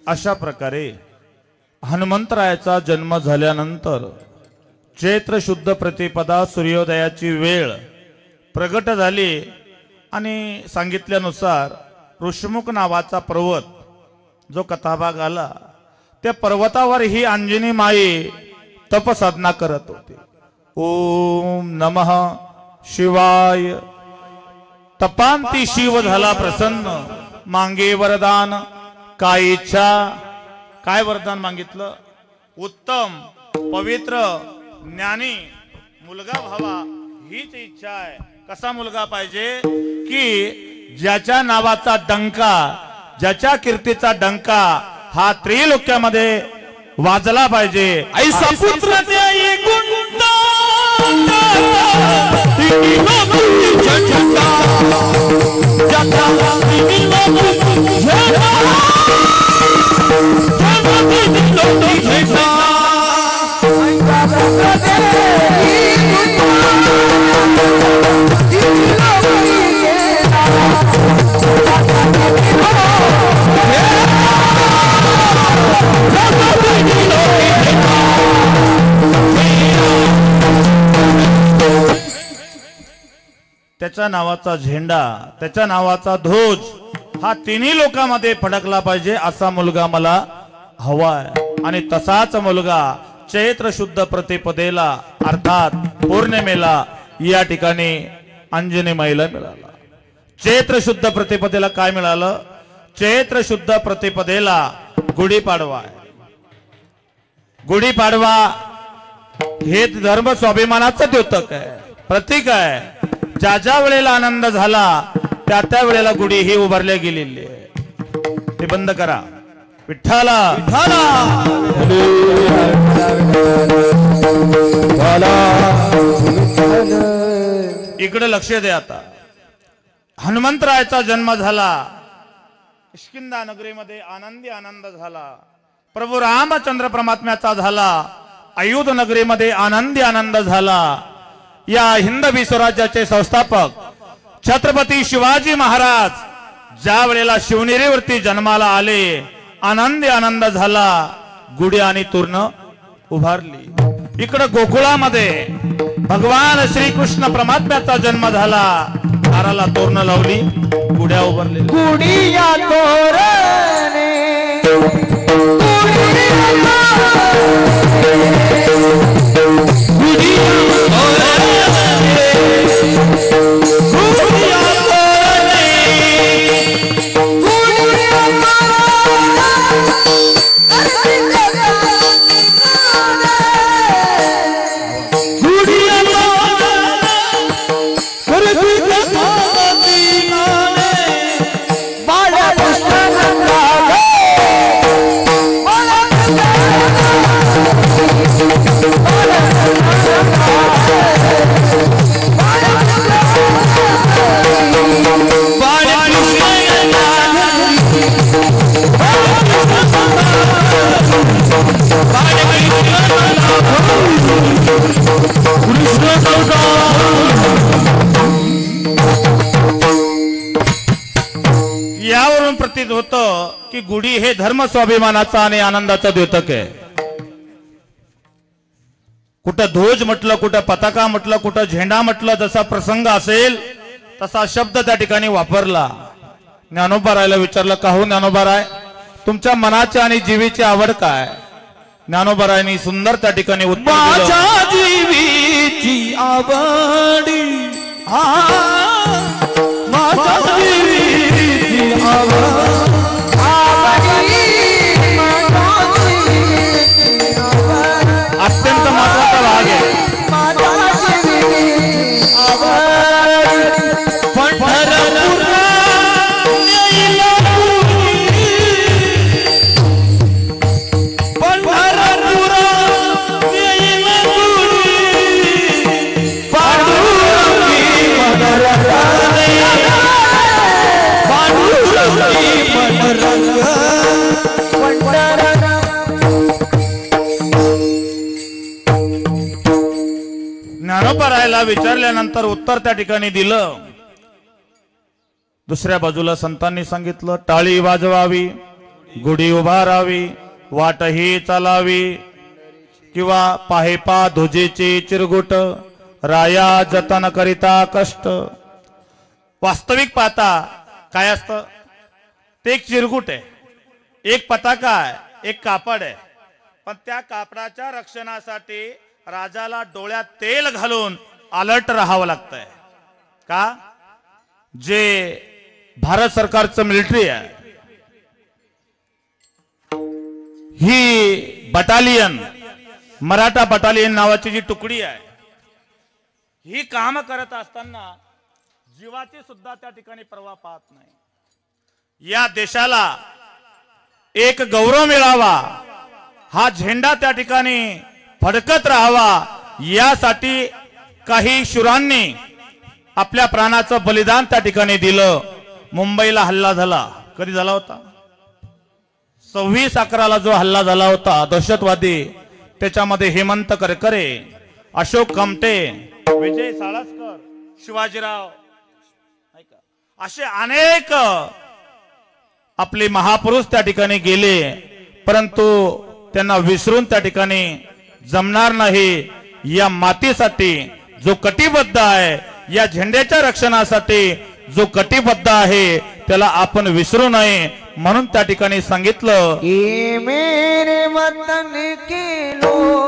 अशा प्रकारे हनुमंतरायाचा जन्म झाल्यानंतर चैत्र शुद्ध प्रतिपदा सूर्योदयाची वेळ प्रगट झाली आणि सांगितल्यानुसार ऋषमुख नावाचा पर्वत जो कथाभाग आला त्या पर्वतावर ही अंजनी माई तपसाधना करत होती. ओम नमः शिवाय. तपांती शिव झाला प्रसन्न, मांगे वरदान काय इच्छा. काय वरदान मागितलं? उत्तम पवित्र ज्ञानी मुलगा व्हावा हीच इच्छा आहे. कसा मुलगा पाहिजे की ज्याच्या नावाचा डंका, ज्याच्या कीर्तीचा डंका हा त्रिलोक्यामध्ये वाजला पाहिजे. ऐसा पुत्र द्याई गुंडा जटा त्याच्या नावाचा झेंडा, त्याच्या नावाचा ध्वज हा तिन्ही लोकांमध्ये फडकला पाहिजे असा मुलगा मला हवाय. आणि तसाच मुलगा चैत्र शुद्ध प्रतिपदेला अर्थात पौर्णिमेला या ठिकाणी अंजनी माईला मिळाला. चैत्र शुद्ध प्रतिपदेला काय मिळालं? चैत्र शुद्ध प्रतिपदेला गुढीपाडवा आहे. गुढीपाडवा हे धर्म स्वाभिमानाचं द्योतक आहे, प्रतीक आहे. ज्या ज्या वेळेला आनंद झाला त्या त्या वेळेला गुढी ही उभारल्या गेलेली आहे. ते बंद करा. विठ्ठला इकडे लक्ष द्या. आता हनुमंतरायाचा जन्म झाला, किष्किंधा नगरीमध्ये आनंदी आनंद झाला. प्रभू रामचंद्र परमात्म्याचा झाला, अयोध्या नगरीमध्ये आनंदी आनंद झाला. या हिंदवी स्वराज्याचे संस्थापक छत्रपती शिवाजी महाराज ज्या वेळेला शिवनेरीवरती जन्माला आले, आनंदी आनंद झाला. गुढी आणि तोरण उभारली. इकडे गोकुळामध्ये भगवान श्रीकृष्ण परमात्म्याचा जन्म झाला, दाराला तोरण लावली, गुढ्या उभारली. गुढिया तोरणे यावरून प्रतीत होतं की गुढी हे धर्म स्वाभिमानाचा आणि आनंदाचा द्योतक आहे. कुठं ध्वज म्हटलं, कुठं पताका म्हटलं, कुठं झेंडा म्हटलं, जसा प्रसंग असेल तसा शब्द त्या ठिकाणी वापरला. ज्ञानोबारायला विचारलं, का हो ज्ञानोबाराय, तुमच्या मनाची आणि जीवीची आवड काय? ज्ञानोबारायांनी सुंदर त्या ठिकाणी उत्तर दिलं. माझ्या जीवीची आवड, माझ्या जीवीची आवड, अत्यंत महत्वाचा भाग आहे. ज्ञानोबारायला विचारल्यानंतर उत्तर त्या ठिकाणी दिलं. दुसऱ्या बाजूला संतांनी सांगितलं, टाळी वाजवावी, गुढी उभारावी, वाटही चालावी, किंवा पाहेपा ध्वजेचे चिरगुट, राया जतन करिता कष्ट. वास्तविक पाहता काय असतं? ते एक चिरगुट आहे, एक पताका आहे, एक कापड आहे. पण त्या कापडाच्या रक्षणासाठी राजाला डोळ्यात तेल घालून अलर्ट राहावं लागतंय. का? जे भारत सरकारचं मिलिटरी आहे, ही बटालियन, मराठा बटालियन नावाची जी तुकडी आहे, ही काम करत असताना जीवाची सुद्धा त्या ठिकाणी पर्वा पाहत नाही. या देशाला एक गौरव मिळावा, हा झेंडा त्या ठिकाणी फडकत राहावा, यासाठी काही शूरांनी आपल्या प्राणाचं बलिदान त्या ठिकाणी दिलं. मुंबईला हल्ला झाला. कधी झाला होता? 26/11 जो हल्ला झाला होता दहशतवादी, त्याच्यामध्ये हेमंत करकरे, अशोक कमटे, विजय साळसकर, शिवाजीराव, असे अनेक आपले महापुरुष त्या ठिकाणी गेले. परंतु त्यांना विसरून त्या ठिकाणी जमणार नाही. या मातीसाठी जो कटिबद्ध आहे, या झेंड्याच्या रक्षणासाठी जो कटिबद्ध आहे त्याला आपण विसरू नये म्हणून त्या ठिकाणी सांगितलं ये मेरे वतन के लोग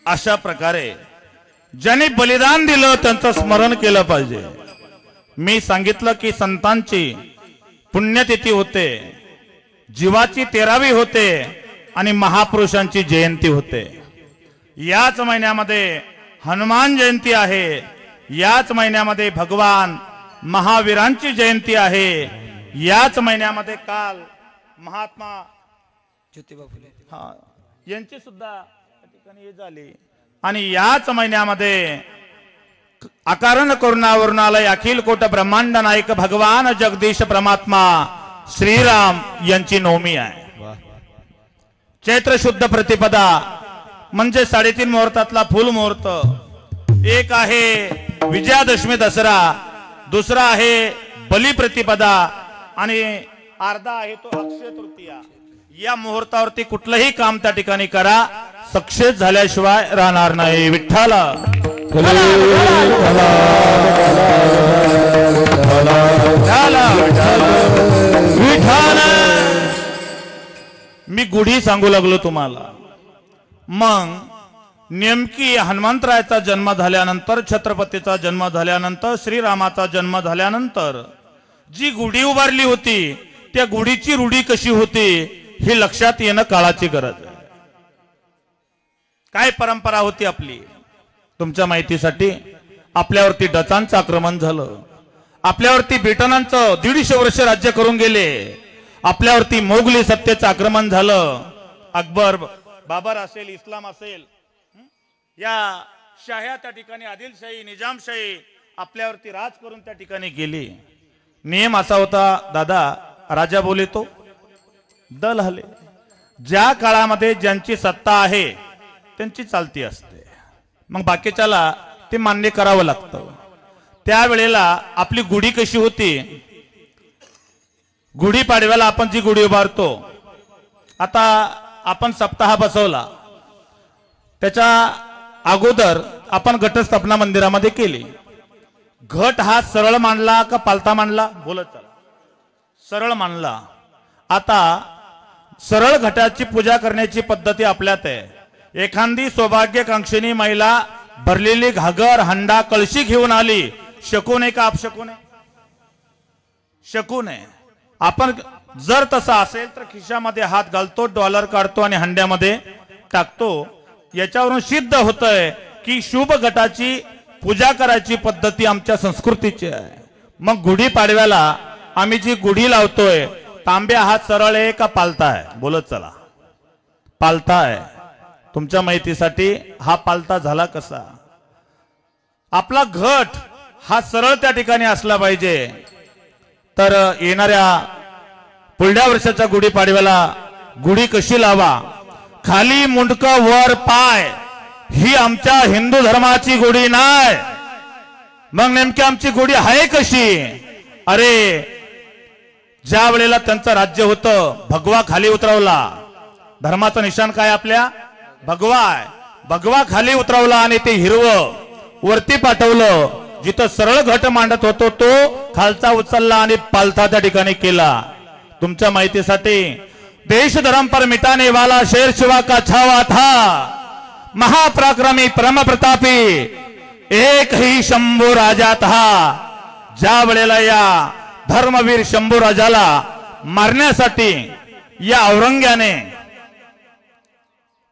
अशा प्रकारे ज्यांनी बलिदान दिलं त्यांचं स्मरण केलं पाहिजे। मी सांगितलं की संतांची पुण्यतिथी होते, जीवाची 13वी होते आणि महापुरुषांची जयंती होते। याच महिन्यामध्ये हनुमान जयंती आहे, याच महिन्यामध्ये भगवान महावीरांची जयंती आहे, याच महिन्यामध्ये काल महात्मा ज्योतिबा फुले हा यांची सुद्धा ठिकाणी हे झाली आणि याच महिन्यामध्ये अकारण करुणावरुणालय अखिल कोट ब्रह्मांड नायक भगवान जगदीश परमात्मा श्रीराम यांची नवमी आहे। चैत्र शुद्ध प्रतिपदा म्हणजे 3.5 मुहूर्तातला फुल मुहूर्त। एक आहे विजयादशमी दसरा, दुसरा आहे बली प्रतिपदा आणि अर्धा आहे तो अक्षय तृतीया। या मुहूर्तावरती कुठलंही काम त्या ठिकाणी करा, सक्सेस झाल्याशिवाय राहणार नाही। विठ्ठला मी गुढी सांगू लागलो तुम्हाला। मग नेमकी हनुमंतरायाचा जन्म झाल्यानंतर, छत्रपतीचा जन्म झाल्यानंतर, श्रीरामाचा जन्म झाल्यानंतर जी गुढी उभारली होती त्या गुढीची रूढी कशी होती हे लक्षात येणं काळाची गरज आहे। काय परंपरा होती आपली तुमच्या माहितीसाठी? आपल्यावरती डचांचं आक्रमण झालं, आपल्यावरती ब्रिटनांचं 150 वर्ष राज्य करून गेले, आपल्यावरती मोगली सत्तेचं आक्रमण झालं। अकबर, बाबर असेल, इस्लाम असेल, या शाह्या त्या ठिकाणी आदिलशाही, निजामशाही आपल्यावरती राज करून त्या ठिकाणी गेली। नियम असा होता दादा, राजा बोले तो दल हले। ज्या काळामध्ये ज्यांची सत्ता आहे त्यांची चालती असते, मग बाकीच्याला ते मान्य करावं लागतं। त्यावेळेला आपली गुढी कशी होती? गुढी पाडव्याला आपण जी गुढी उभारतो, आता आपण सप्ताह बसवला, त्याच्या अगोदर आपण घटस्थापना मंदिरामध्ये केली। घट हा सरळ मांडला का पालथा मांडला? बोलत चला। सरळ मांडला। आता सरळ घटाची पूजा करण्याची पद्धती आपल्यात आहे। एखादी सौभाग्यकांक्षिणी महिला भरलेली घागर, हंडा, कळशी घेऊन आली, शकून आहे का अपशकून आहे? शकून आहे। आपण जर तसा असेल तर खिशामध्ये हात घालतो, डॉलर काढतो आणि हंड्यामध्ये टाकतो। याच्यावरून सिद्ध होतंय की शुभ घटाची पूजा करायची पद्धती आमच्या संस्कृतीची आहे। मग गुढी पाडव्याला आम्ही जी गुढी लावतोय, तांब्या हा सरळ आहे का पालथा आहे? बोलत चला। पालथा आहे। तुमच्या माहितीसाठी हा पालथा झाला कसा? आपला घट हा सरळ त्या ठिकाणी असला पाहिजे। तर येणाऱ्या पुढल्या वर्षाच्या गुढी पाडव्याला गुढी कशी लावा? खाली मुंडक वर पाय, ही आमच्या हिंदू धर्माची गुढी नाही। मग नेमकी आमची गुढी आहे कशी? अरे ज्या वेळेला त्यांचं राज्य होतं, भगवा खाली उतरवला. धर्माचं निशाण काय आपल्या? भगवा आहे. भगवा खाली उतरवला आणि ते हिरवं वरती पाठवलं. जिथं सरळ घट मांडत होतो तो खालचा उचलला आणि पालथा त्या ठिकाणी केला. तुमच्या माहितीसाठी, देश धर्म पर मिटाने वाला शेर शिवा का छावा था, महापराक्रमी परम प्रतापी एक ही शंभू राजा था. ज्या वेळेला या धर्मवीर शंभू राजाला मारण्यासाठी या औरंग्याने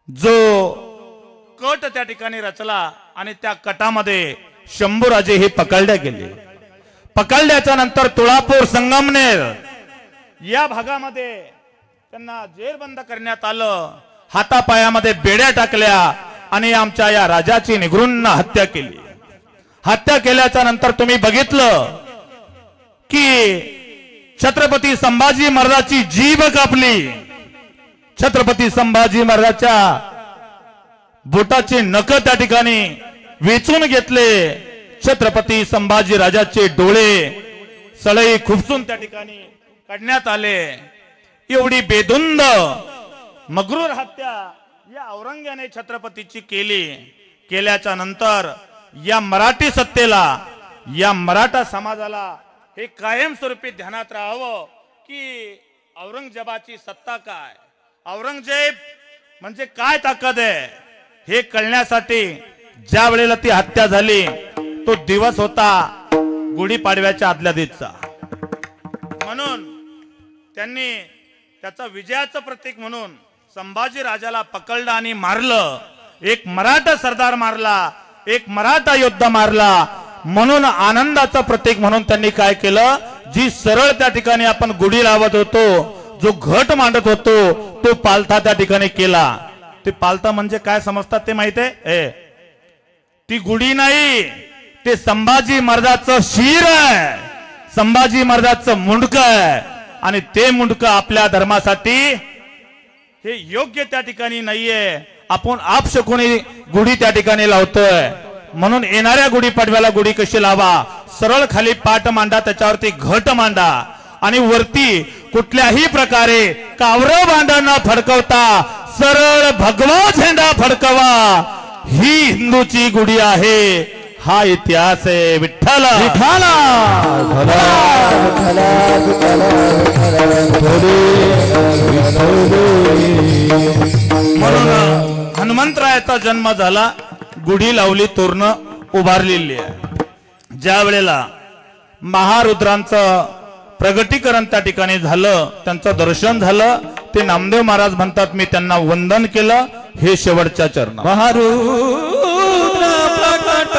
जो कट त्या ठिकाणी रचला आणि त्या कटामध्ये शंभूराजे हे पकडले गेले. पकडल्याच्या नंतर तुळापूर, संगमनेर या भागामध्ये त्यांना जेरबंद करण्यात आलं. हातापायामध्ये बेड्या टाकल्या आणि आमच्या या राजाची निगृण हत्या केली. हत्या केल्याच्या नंतर तुम्ही बघितलं की छत्रपती संभाजी महाराजांची जीभ कापली. छत्रपती संभाजी महाराजांच्या बोटाचे नख त्या ठिकाणी वेचून घेतले. छत्रपती संभाजी राजाचे डोळे सळई खुपसून त्या ठिकाणी काढण्यात आले. एवढी बेधुंद मगरूर हत्या या औरंग्याने छत्रपतीची केली. केल्याच्या नंतर या मराठी सत्तेला, या मराठा समाजाला हे कायमस्वरूपी ध्यानात राहावं की औरंगजेबाची सत्ता काय, औरंगजेब म्हणजे काय ताकद आहे हे कळण्यासाठी ज्या वेळेला ती हत्या झाली तो दिवस होता गुढीपाडव्याच्या आदल्या दिवसाचा. म्हणून त्यांनी त्याचा विजयाचं प्रतीक म्हणून संभाजी राजाला पकडलं आणि मारलं. एक मराठा सरदार मारला, एक मराठा योद्धा मारला. म्हणून आनंदाचं प्रतीक म्हणून त्यांनी काय केलं, जी सरळ त्या ठिकाणी आपण गुढी लावत होतो, जो घट मांडत होतो, तो पालथा त्या ठिकाणी केला. ते पालथा म्हणजे काय समजतात ते माहिती आहे? ती गुढी नाही, ते संभाजी महाराजांचं शिर आहे, संभाजी महाराजांचं मुंडक आहे. आणि ते मुंडक आपल्या धर्मासाठी हे योग्य त्या ठिकाणी नाहीये. आपण आपशकुनी गुढी त्या ठिकाणी लावतोय. म्हणून येणाऱ्या गुढीपाडव्याला गुढी कशी लावा, सरळ खाली पाट मांडा, त्याच्यावरती घट मांडा आणि वरती कुठल्याही प्रकारे कावरं बांधा न फडकवता सरळ भगवा झेंडा फडकवा. ही हिंदूची गुढी आहे, हा इतिहास आहे. विठ्ठल म्हणून हनुमंतरायाचा जन्म झाला, गुढी लावली, तोरण उभारलेली आहे. ज्या वेळेला महारुद्रांचं प्रगटीकरण त्या ठिकाणी झालं, त्यांचं दर्शन झालं, ते नामदेव महाराज म्हणतात मी त्यांना वंदन केलं. हे शेवटच्या चरण महारुद्र प्रकट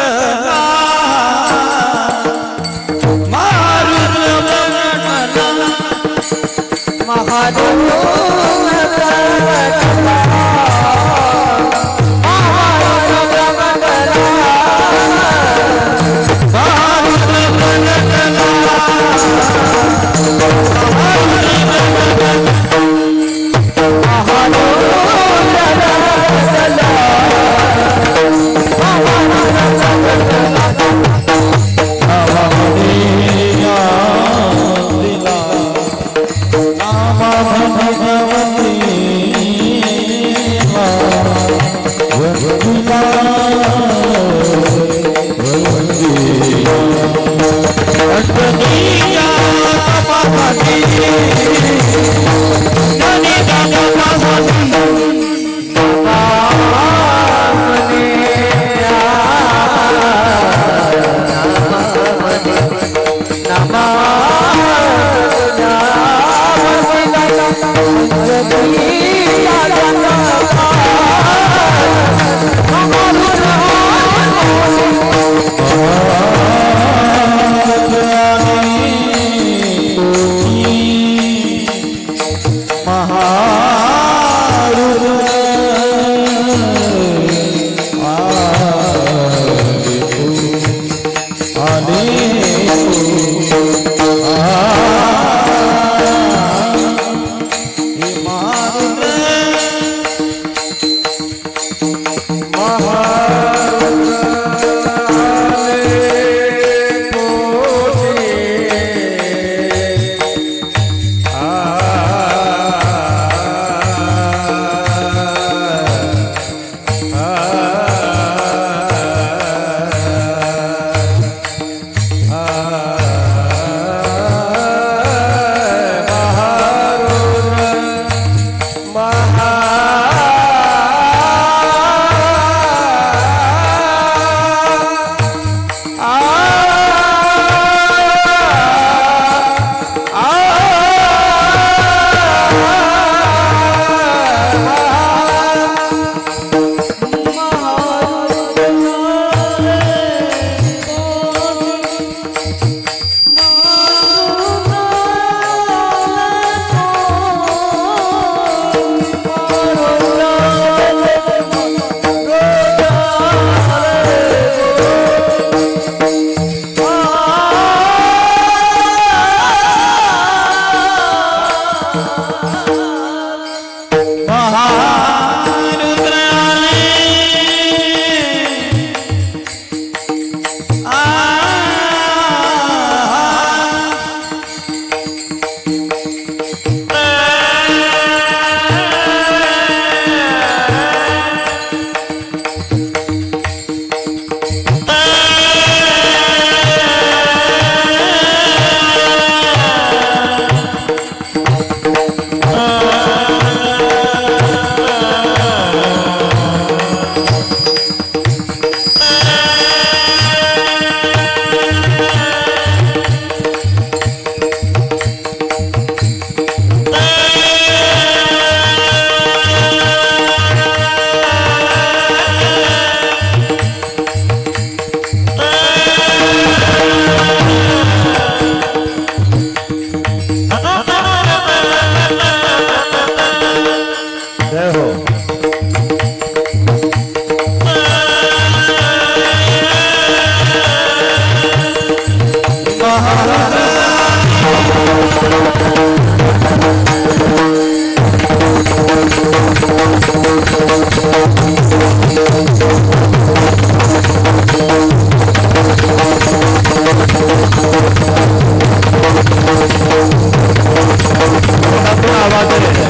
आवाज आहे.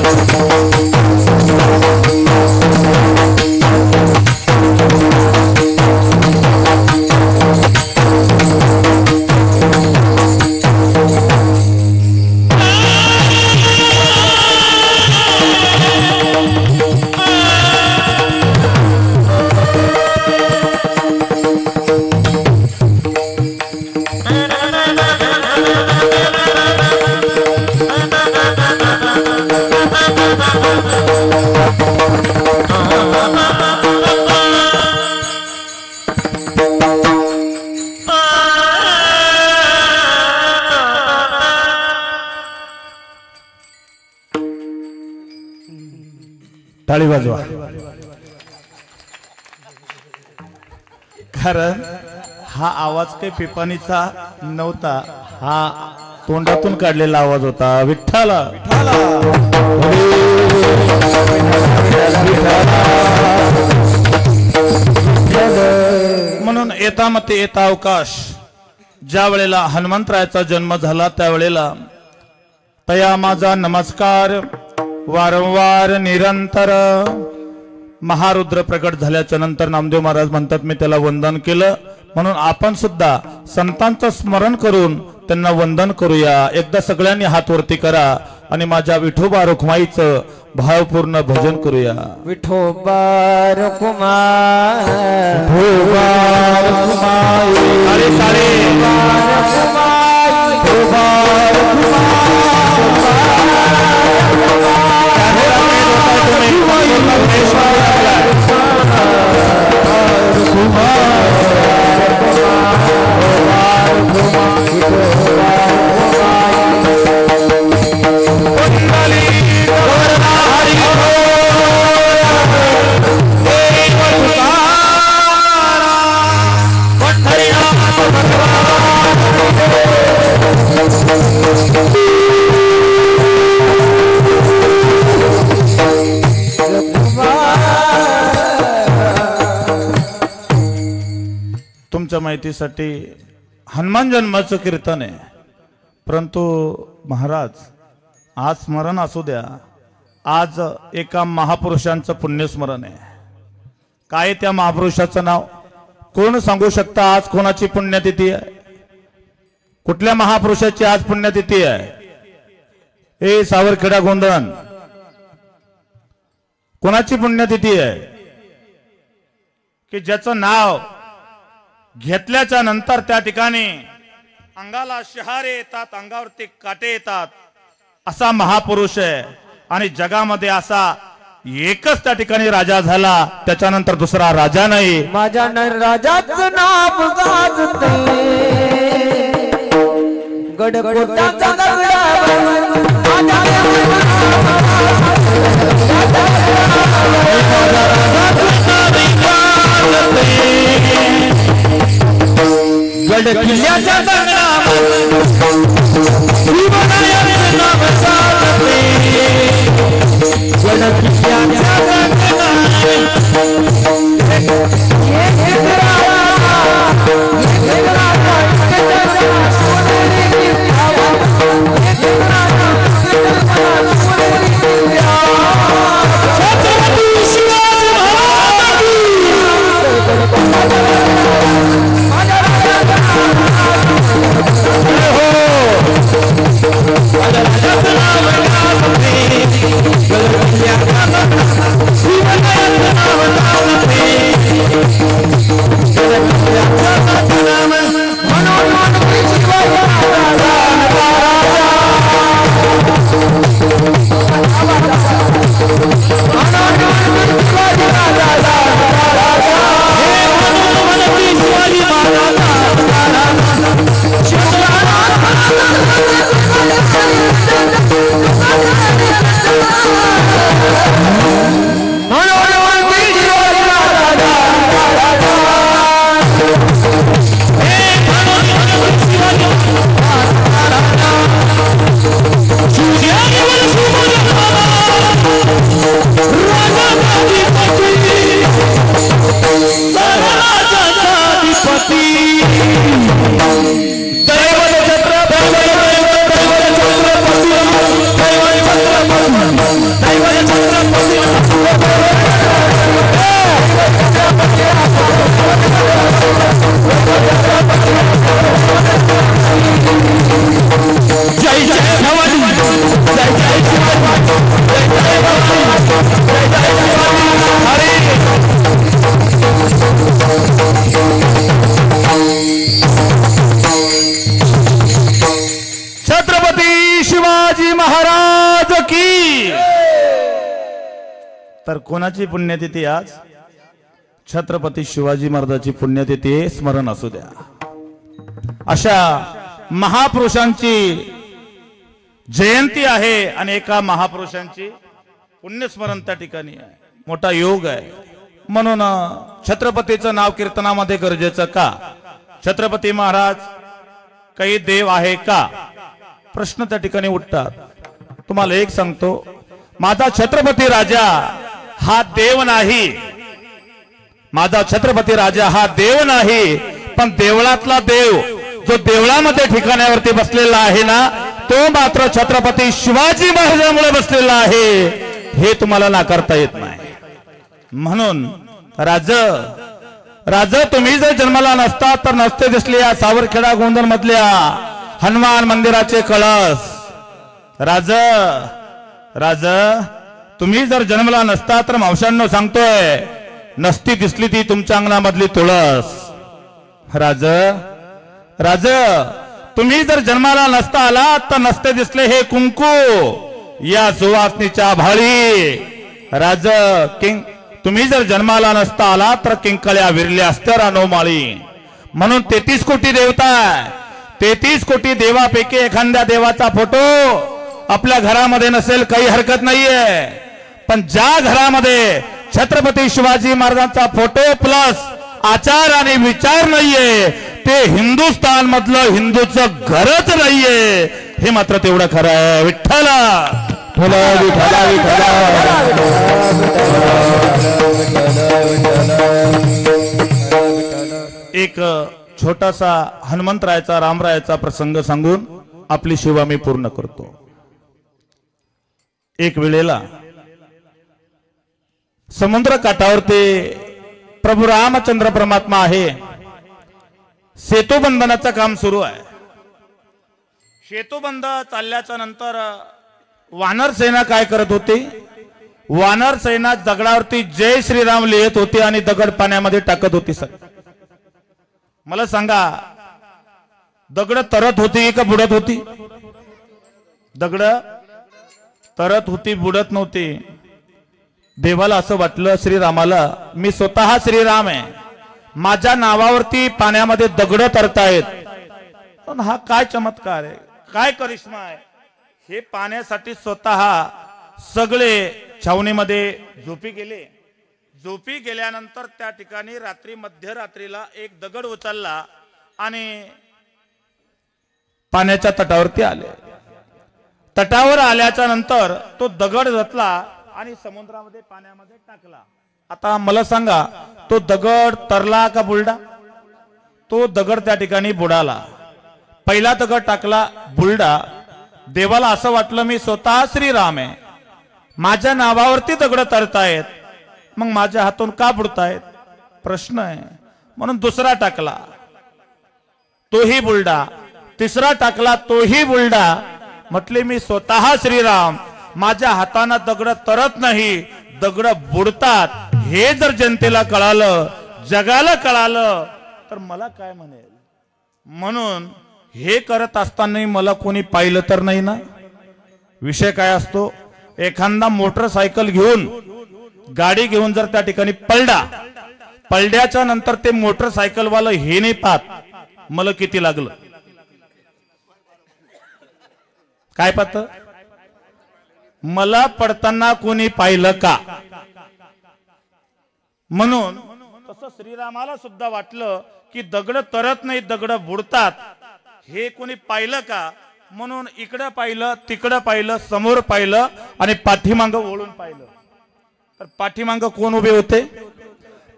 टाळी वाजवा. कारण हा आवाज काही पिपाणीचा नव्हता, हा तोंडातून काढलेला आवाज होता. विठ्ठला म्हणून येता मते येता अवकाश. ज्या वेळेला हनुमंतरायाचा जन्म झाला त्यावेळेला तया माझा नमस्कार वारंवार निरंतर. महारुद्र प्रकट झाल्याच्या नंतर नामदेव महाराज म्हणतात मी त्याला वंदन केलं. म्हणून आपण सुद्धा संतांचं स्मरण करून त्यांना वंदन करूया. एकदा सगळ्यांनी हात वरती करा आणि माझ्या विठोबा रुक्माईचं भावपूर्ण भजन करूया. विठोबा रुक्माई विठोबा रुक्माई ताळे ताळे विठोबा तुमच्या माहितीसाठी हनुमान जन्माचं कीर्तन आहे. परंतु महाराज आज स्मरण असू द्या. आज एका महापुरुषांचं पुण्यस्मरण आहे. काय त्या महापुरुषाचं नाव कोण सांगू शकता? आज कोणाची पुण्यतिथी आहे? कुठल्या महापुरुषाची आज पुण्यतिथी आहे? हे सावरखेडा गोंधळण कोणाची पुण्यतिथी आहे की ज्याचं नाव घेतल्याच्या नंतर त्या ठिकाणी अंगाला शहारे येतात, अंगावरती काटे येतात, असा महापुरुष आहे. आणि जगामध्ये असा एकच त्या ठिकाणी राजा झाला, त्याच्यानंतर दुसरा राजा नाही. माझ्या राजाचं नाव गाजते गडकोटाचा गड किल्ल्याच्या हो छत्रपती शिवाजी महाराज की। तर कोणाची पुण्यतिथी आज? छत्रपती शिवाजी महाराजांची पुण्यतिथी स्मरण असू द्या। अशा महापुरुषांची जयंती आहे आणि एका महापुरुषांची पुण्यस्मरण त्या ठिकाणी आहे, मोठा योग आहे। म्हणून छत्रपतीचं नाव कीर्तनामध्ये गरजेचं का? छत्रपती महाराज काही देव आहे का? प्रश्न त्या ठिकाणी उठतात। तुम्हाला एक सांगतो, माझा छत्रपती राजा हा देव नाही, माझा छत्रपती राजा हा देव नाही, पण देवळातला देव जो देवळामध्ये ठिकाणावरती बसलेला आहे ना, तो मात्र छत्रपती शिवाजी महाराजांमुळे बसलेला आहे, हे तुम्हाला नाकारता येत नाही। म्हणून राज तुम्ही जर जन्माला नसता तर नसते दिसले या सावरखेडा गोंधळ मधल्या हनुमान मंदिराचे कळस। राज तुम्ही जर जन्मला नसता तर मावशांनो सांगतोय नसती दिसली ती तुमच्या अंगणामधली तुळस। राज तुम्ही जर जन्माला नसता आला तर नसते दिसले हे कुंकू या सुवासनीच्या भाळी। राज तुम्ही जर जन्माला नसता आला तर किंकळ्या विरल्या असत्या रानोमाळी। म्हणून 33 कोटी देवता, 33 कोटी देवापैकी एखाद्या देवाचा फोटो आपल्या घरामध्ये नसेल काही हरकत नाहीये, पण ज्या घरामध्ये छत्रपती शिवाजी महाराजांचा फोटो प्लस आचार आणि विचार नाहीये ते हिंदुस्थान मधलं हिंदूचं घरच नाहीये, हे मात्र तेवढं खरं आहे। विठ्ठला एक छोटासा हनुमंतरायाचा रामरायाचा प्रसंग सांगून आपली सेवा मी पूर्ण करतो। एक वेळेला समुद्र काठावरती प्रभू रामचंद्र परमात्मा आहे, सेतू बंधनाचं काम सुरू आहे। सेतूबंध चालल्याच्या नंतर वानर सेना काय करत होती? वानर सेना दगडावरती जय श्रीराम लिहित होती आणि दगड पाण्यामध्ये टाकत होती। सर मला सांगा, दगड तरत होती का बुडत होती? दगड तरत होती, बुडत नव्हती। देवाला असं वाटलं, श्रीरामाला मी स्वतः श्रीराम आहे, माझ्या नावावरती पाण्यामध्ये दगड तरतायत, पण हा काय चमत्कार आहे, काय करिश्मा आहे? हे पाण्यासाठी स्वतः सगळे छावणीमध्ये झोपी गेले। झोपी गेल्यानंतर त्या ठिकाणी रात्री मध्यरात्रीला एक दगड उचलला आणि पाण्याच्या तटावरती आले। तटावर आल्याच्या नंतर तो दगड घेतला आणि समुद्रामध्ये पाण्यामध्ये टाकला। आता मला सांगा, तो दगड तरला का बुलडा? तो दगड त्या ठिकाणी बुडाला। पहिला दगड टाकला, बुलडा। देवाला असं वाटलं मी स्वतः श्रीराम आहे, माझ्या नावावरती दगड तरतायत, मग माझ्या हातून का बुडतायत? प्रश्न आहे। म्हणून दुसरा टाकला, तोही बुलडा। तिसरा टाकला, तोही बुलडा। म्हटले मी स्वतः श्रीराम, माझ्या हाताने दगड तरत नाही, दगड बुडतात। हे जर जनतेला कळालं, जगाला कळालं, तर मला काय म्हणेल? म्हणून हे करत असताना मला कोणी पाहिलं तर नाही ना। विषय काय असतो, एखादा मोटरसायकल घेऊन गाडी घेऊन जर त्या ठिकाणी पलड्याच्या नंतर ते मोटरसायकल वाला हे नाही पाहत मला किती लागलं, काय पाहत, मला पडताना कोणी पाहिलं का? म्हणून तसं श्रीरामाला सुद्धा वाटलं की दगड तरत नाही, दगड बुडतात, हे कोणी पाहिलं का? म्हणून इकडं पाहिलं, तिकडं पाहिलं, समोर पाहिलं आणि पाठीमांग वळून पाहिलं। तर पाठीमांग कोण उभे होते?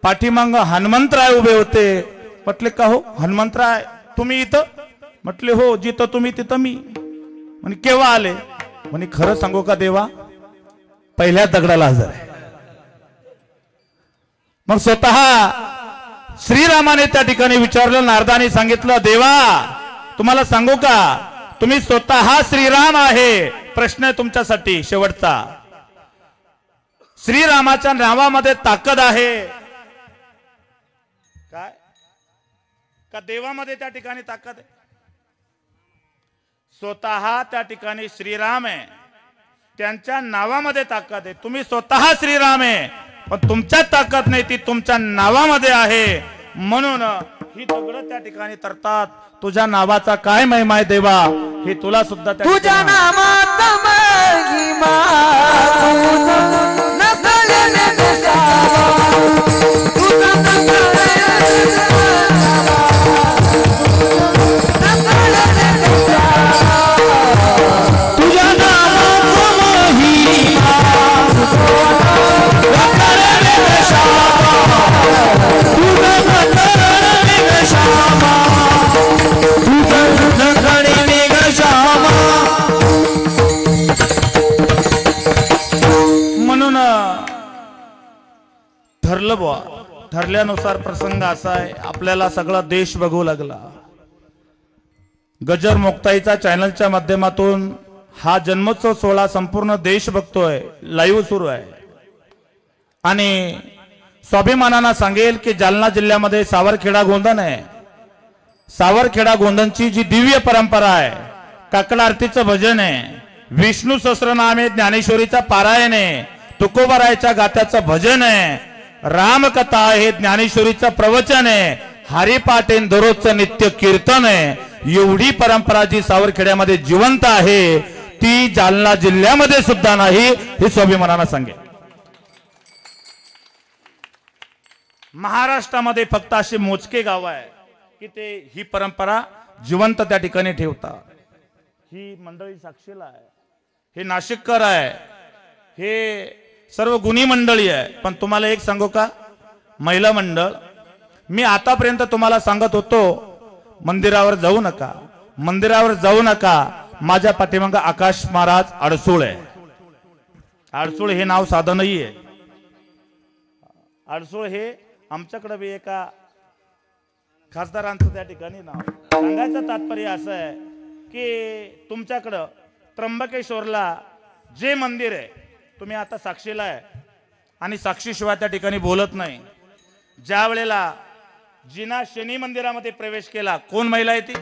पाठीमांग हनुमंतराय उभे होते। म्हटले का हो हनुमंतराय तुम्ही इथं? म्हटले हो, जिथं तुम्ही तिथं मी। म्हणे केव्हा आले? म्हणे खरं सांगू का देवा, पहिल्या दगडाला हजर आहे। मग स्वतः श्रीरामाने त्या ठिकाणी विचारलं, नारदाने सांगितलं, देवा तुम्हाला सांगू का, तुम्ही स्वतः श्रीराम आहे। प्रश्न आहे तुमच्यासाठी शेवटचा, श्रीरामाच्या नावामध्ये ताकद आहे काय? का देवामध्ये त्या ठिकाणी ताकद आहे? स्वतः त्या ठिकाणी श्रीराम आहे, त्यांच्या नावामध्ये ताकद आहे. तुम्ही स्वतः श्रीराम आहे, पण तुमच्यात ताकद नाही, ती तुमच्या नावामध्ये आहे. म्हणून ही दगड त्या ठिकाणी तरतात. तुझ्या नावाचा काय महिमा आहे देवा, हे तुला सुद्धा तुझ्या नामाचा महिमा नकळले देशावा. तुझा तुझ्या नामाचा महिमा नकळले देशावा. तुझा नकळले देशावा. म्हणून ठरलं बुवा, ठरल्यानुसार प्रसंग असा आहे, आपल्याला सगळा देश बघू लागला. गजर मुक्ताईचा चॅनलच्या माध्यमातून हा जन्मोत्सव सोहळा संपूर्ण देश बघतोय, लाईव्ह सुरू आहे. आणि स्वाभिमानानं सांगेल की जालना जिल्ह्यामध्ये सावरखेडा गोंधन आहे. सावरखेडा गोंधनची जी दिव्य परंपरा आहे, काकड आरतीचं भजन आहे, विष्णू सहस्रनाम आहे, ज्ञानेश्वरीचा पारायण आहे, तुकोबारायच्या गात्याचं भजन आहे, रामकथा आहे, ज्ञानेश्वरीचं प्रवचन आहे, हरिपाठ आहे, दररोजचं नित्य कीर्तन आहे. एवढी परंपरा जी सावरखेड्यामध्ये जिवंत आहे, ती जालना जिल्ह्यामध्ये सुद्धा नाही, हे स्वाभिमानानं सांगेल. महाराष्ट्रामध्ये फक्त अशी मोजके गाव आहे की ते ही परंपरा जिवंत त्या ठिकाणी ठेवतात. ही मंडळी साक्षीला आहे, हे नाशिककर आहे, हे सर्व गुणी मंडळी आहे. पण तुम्हाला एक सांगू का, महिला मंडळ, मी आतापर्यंत तुम्हाला सांगत होतो मंदिरावर जाऊ नका, मंदिरावर जाऊ नका. माझ्या पाठीमाग आकाश महाराज अडसूळ आहे. अडसूळ हे नाव साधं नाही आहे. अडसूळ हे आमच्याकडे बी एका खासदारांचं त्या ठिकाणी नाव. सांगायचं तात्पर्य असं आहे की तुमच्याकडं त्र्यंबकेश्वरला जे मंदिर आहे, तुम्ही आता साक्षीला आहे आणि साक्षीशिवाय त्या ठिकाणी बोलत नाही. ज्या वेळेला जिना शनी मंदिरामध्ये प्रवेश केला, कोण महिला आहे ती?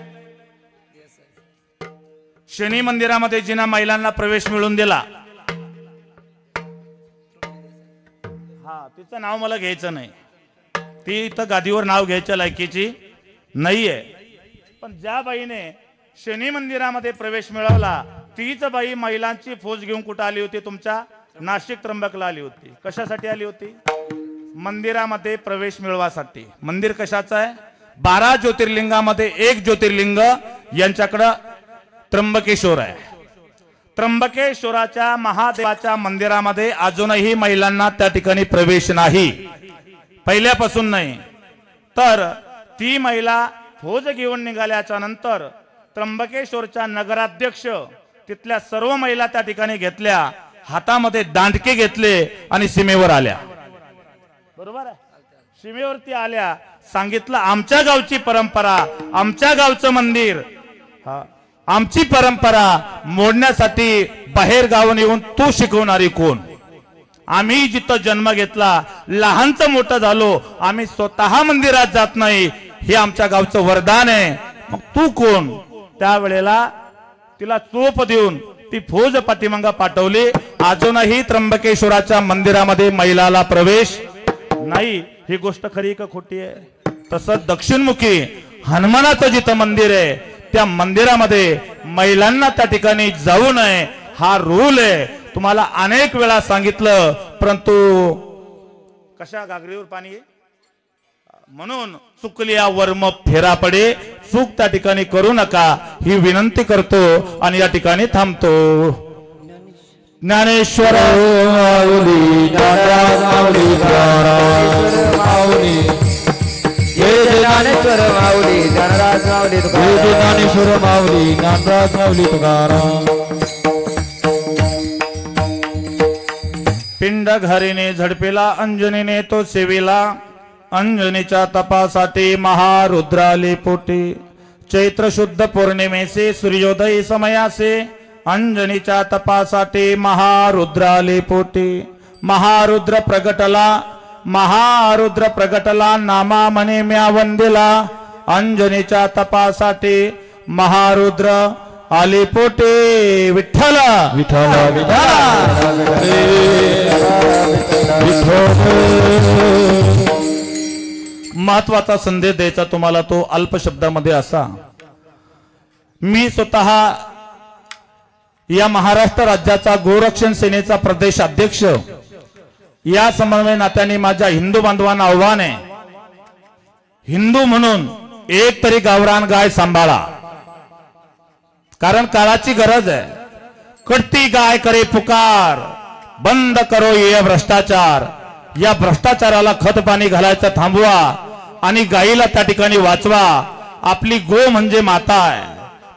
शनी मंदिरामध्ये जिना महिलांना प्रवेश मिळून दिला, हा, तिचं नाव मला घ्यायचं नाही, ती इथं गादीवर नाव घ्यायच्या लायकीची नाहीये. पण ज्या बाईने शनी मंदिरामध्ये प्रवेश मिळवला, तीच बाई महिलांची फौज घेऊन कुठं आली होती? तुमच्या नाशिक त्र्यंबकला आली होती. कशासाठी आली होती? मंदिरामध्ये प्रवेश मिळवासाठी. मंदिर कशाचं आहे? 12 ज्योतिर्लिंगामध्ये एक ज्योतिर्लिंग यांच्याकडं त्र्यंबकेश्वर आहे. त्र्यंबकेश्वराच्या महादेवाच्या मंदिरामध्ये अजूनही महिलांना त्या ठिकाणी प्रवेश नाही, पहिल्यापासून नाही. तर ती महिला फौज घेऊन निघाल्याच्या नंतर त्र्यंबकेश्वरच्या नगराध्यक्ष तिथल्या सर्व महिला त्या ठिकाणी घेतल्या, हातामध्ये दांडके घेतले आणि सीमेवर आल्या. बरोबर आहे, सीमेवरती आल्या, सांगितलं आमच्या गावची परंपरा, आमच्या गावचं मंदिर, आमची परंपरा मोडण्यासाठी बाहेर गावून येऊन तू शिकवणारी कोण? आम्ही जिथं जन्म घेतला, लहानचं मोठं झालो, आम्ही स्वतः मंदिरात जात नाही, हे आमच्या गावचं वरदान आहे, मग तू कोण? त्यावेळेला तिला चोप देऊन ती फौज पाठीमागे पाठवली. अजूनही त्र्यंबकेश्वराच्या मंदिरामध्ये महिलाला प्रवेश नाही. ही गोष्ट खरी का खोटी आहे? तसंच दक्षिणमुखी हनुमानाचं जिथं मंदिर आहे, त्या मंदिरामध्ये महिलांना त्या ठिकाणी जाऊ नये, हा रूल आहे. तुम्हाला अनेक वेळा सांगितलं, परंतु कशा गागरीवर पाणी आहे म्हणून चुकलिया वर्म फेरा पडे, चूक त्या ठिकाणी करू नका, ही विनंती करतो आणि या ठिकाणी थांबतो. ज्ञानेश्वर माऊली, ज्ञानराज माऊली, ज्ञानेश्वर माऊली, ज्ञानराज माऊली, ज्ञानेश्वर माऊली, ज्ञानराज माऊली तुकाराम. पिंड घरीने झडपेला, अंजनीने तो सेविला, अंजनीच्या तपासाठी महारुद्राली पोटी. चैत्र शुद्ध पौर्णिमेचे सूर्योदय समयासे, अंजनीच्या तपासाठी महारुद्राली पोटी. महारुद्र प्रगटला, महारुद्र प्रगटला, नामा म्हणे म्या वंदिला. अंजनीच्या तपासाठी महारुद्र आली पोटे विठ्ठल विठ्ठल महत्वाचा संदेश द्यायचा तुम्हाला तो अल्प शब्दामध्ये असा. मी स्वतः या महाराष्ट्र राज्याचा गोरक्षण सेनेचा प्रदेश अध्यक्ष या समन्वय नात्याने माझ्या हिंदू बांधवांना आव्हान आहे. हिंदू म्हणून एक तरी गावरान गाय सांभाळा, कारण काळाची गरज आहे. कटती गाय करे पुकार, बंद करो ये भ्रष्टाचार. या भ्रष्टाचाराला खत पाणी घालायचं थांबवा आणि गायीला त्या ठिकाणी वाचवा. आपली गो म्हणजे माता आहे,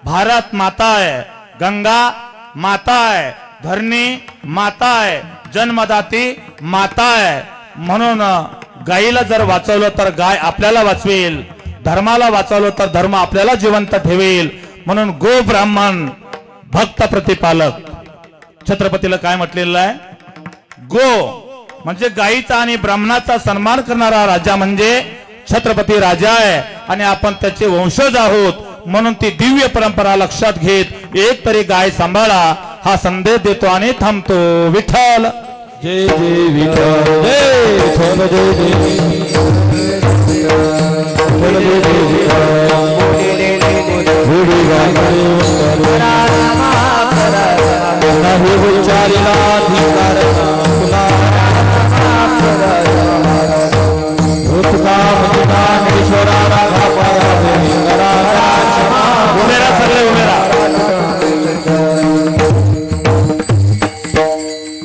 भारत माता आहे, गंगा माता आहे, धरणी माता आहे, जन्मदाती माता आहे. म्हणून गायीला जर वाचवलं तर गाय आपल्याला वाचवेल, धर्माला वाचवलं तर धर्म आपल्याला जिवंत ठेवेल. म्हणून गो ब्राह्मण भक्त प्रतिपालक. छत्रपतीला काय म्हटलेलं आहे? गो म्हणजे गायीचा आणि ब्राह्मणाचा सन्मान करणारा राजा म्हणजे छत्रपती राजा आहे आणि आपण त्याचे वंशज आहोत. म्हणून ती दिव्य परंपरा लक्षात घेत एक तरी गाय सांभाळा हा संदेश देतो आणि थांबतो. विठ्ठल जय जय विठ्ठल जय विठ्ठल जय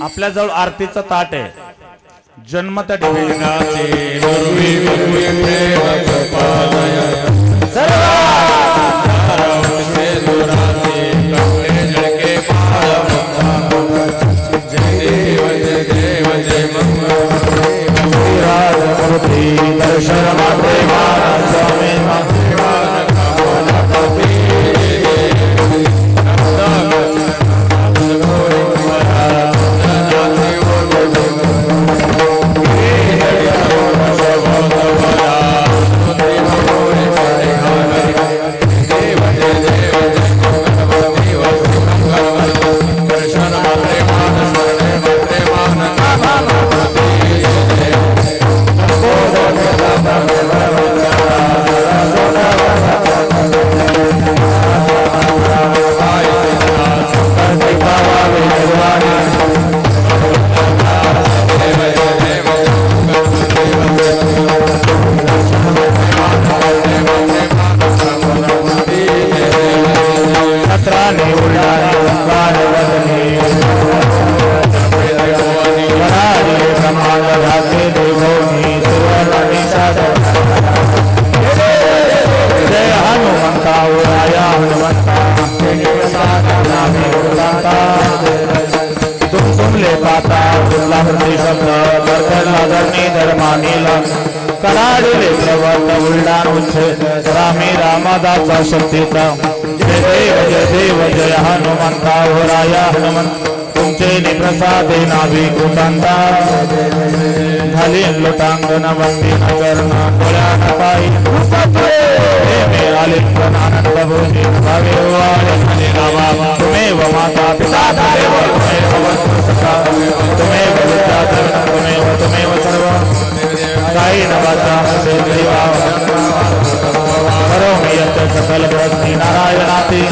आपल्या जवळ आरतीचं ताट आहे. जन्म त्या रामादाचा शक्तीचा. जय देव जय हनुमंता हो राया हनुमंत. तुमचे निप्रसादे नाभी कुटांता झाली लोटांगण वंदीन चरण डोळ्यान पायी आलिंगनानंद भोजी भावे तुमेव माता पिता तुमेव तुमेव सर्व काही नवाचा करोमि यत् सकल भक्ति नारायणाति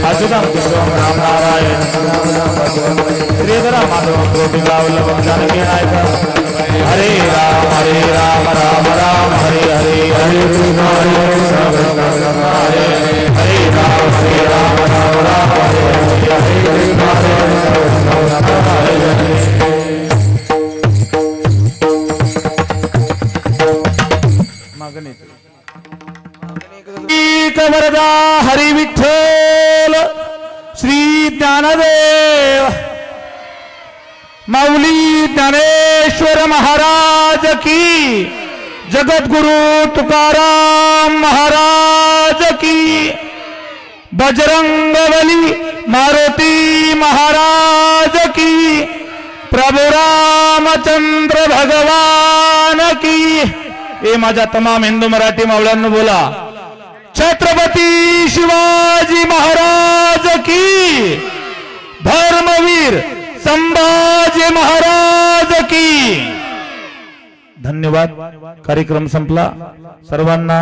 अच्युतं कृष्णं राम नारायण श्रीधर माधवं गोपिकावल्लभं जानकी नायकं. हरे राम राम राम हरे हरे हरे कृष्ण हरे कृष्ण हरे हरे राम राम राम हरे हरे हरे कृष्ण हरे हरे. वरदा हरि विठ्ठल श्री ज्ञानदेव माऊली ज्ञानेश्वर महाराज की, जगद्गुरु तुकाराम महाराज की, बजरंगबली मारुती महाराज की, प्रभु रामचंद्र भगवान की. हे माझ्या तमाम हिंदू मराठी मावळ्यांना बोला. छत्रपती शिवाजी महाराज की, धर्मवीर संभाजी महाराज की। धन्यवाद। कार्यक्रम संपला। सर्वांना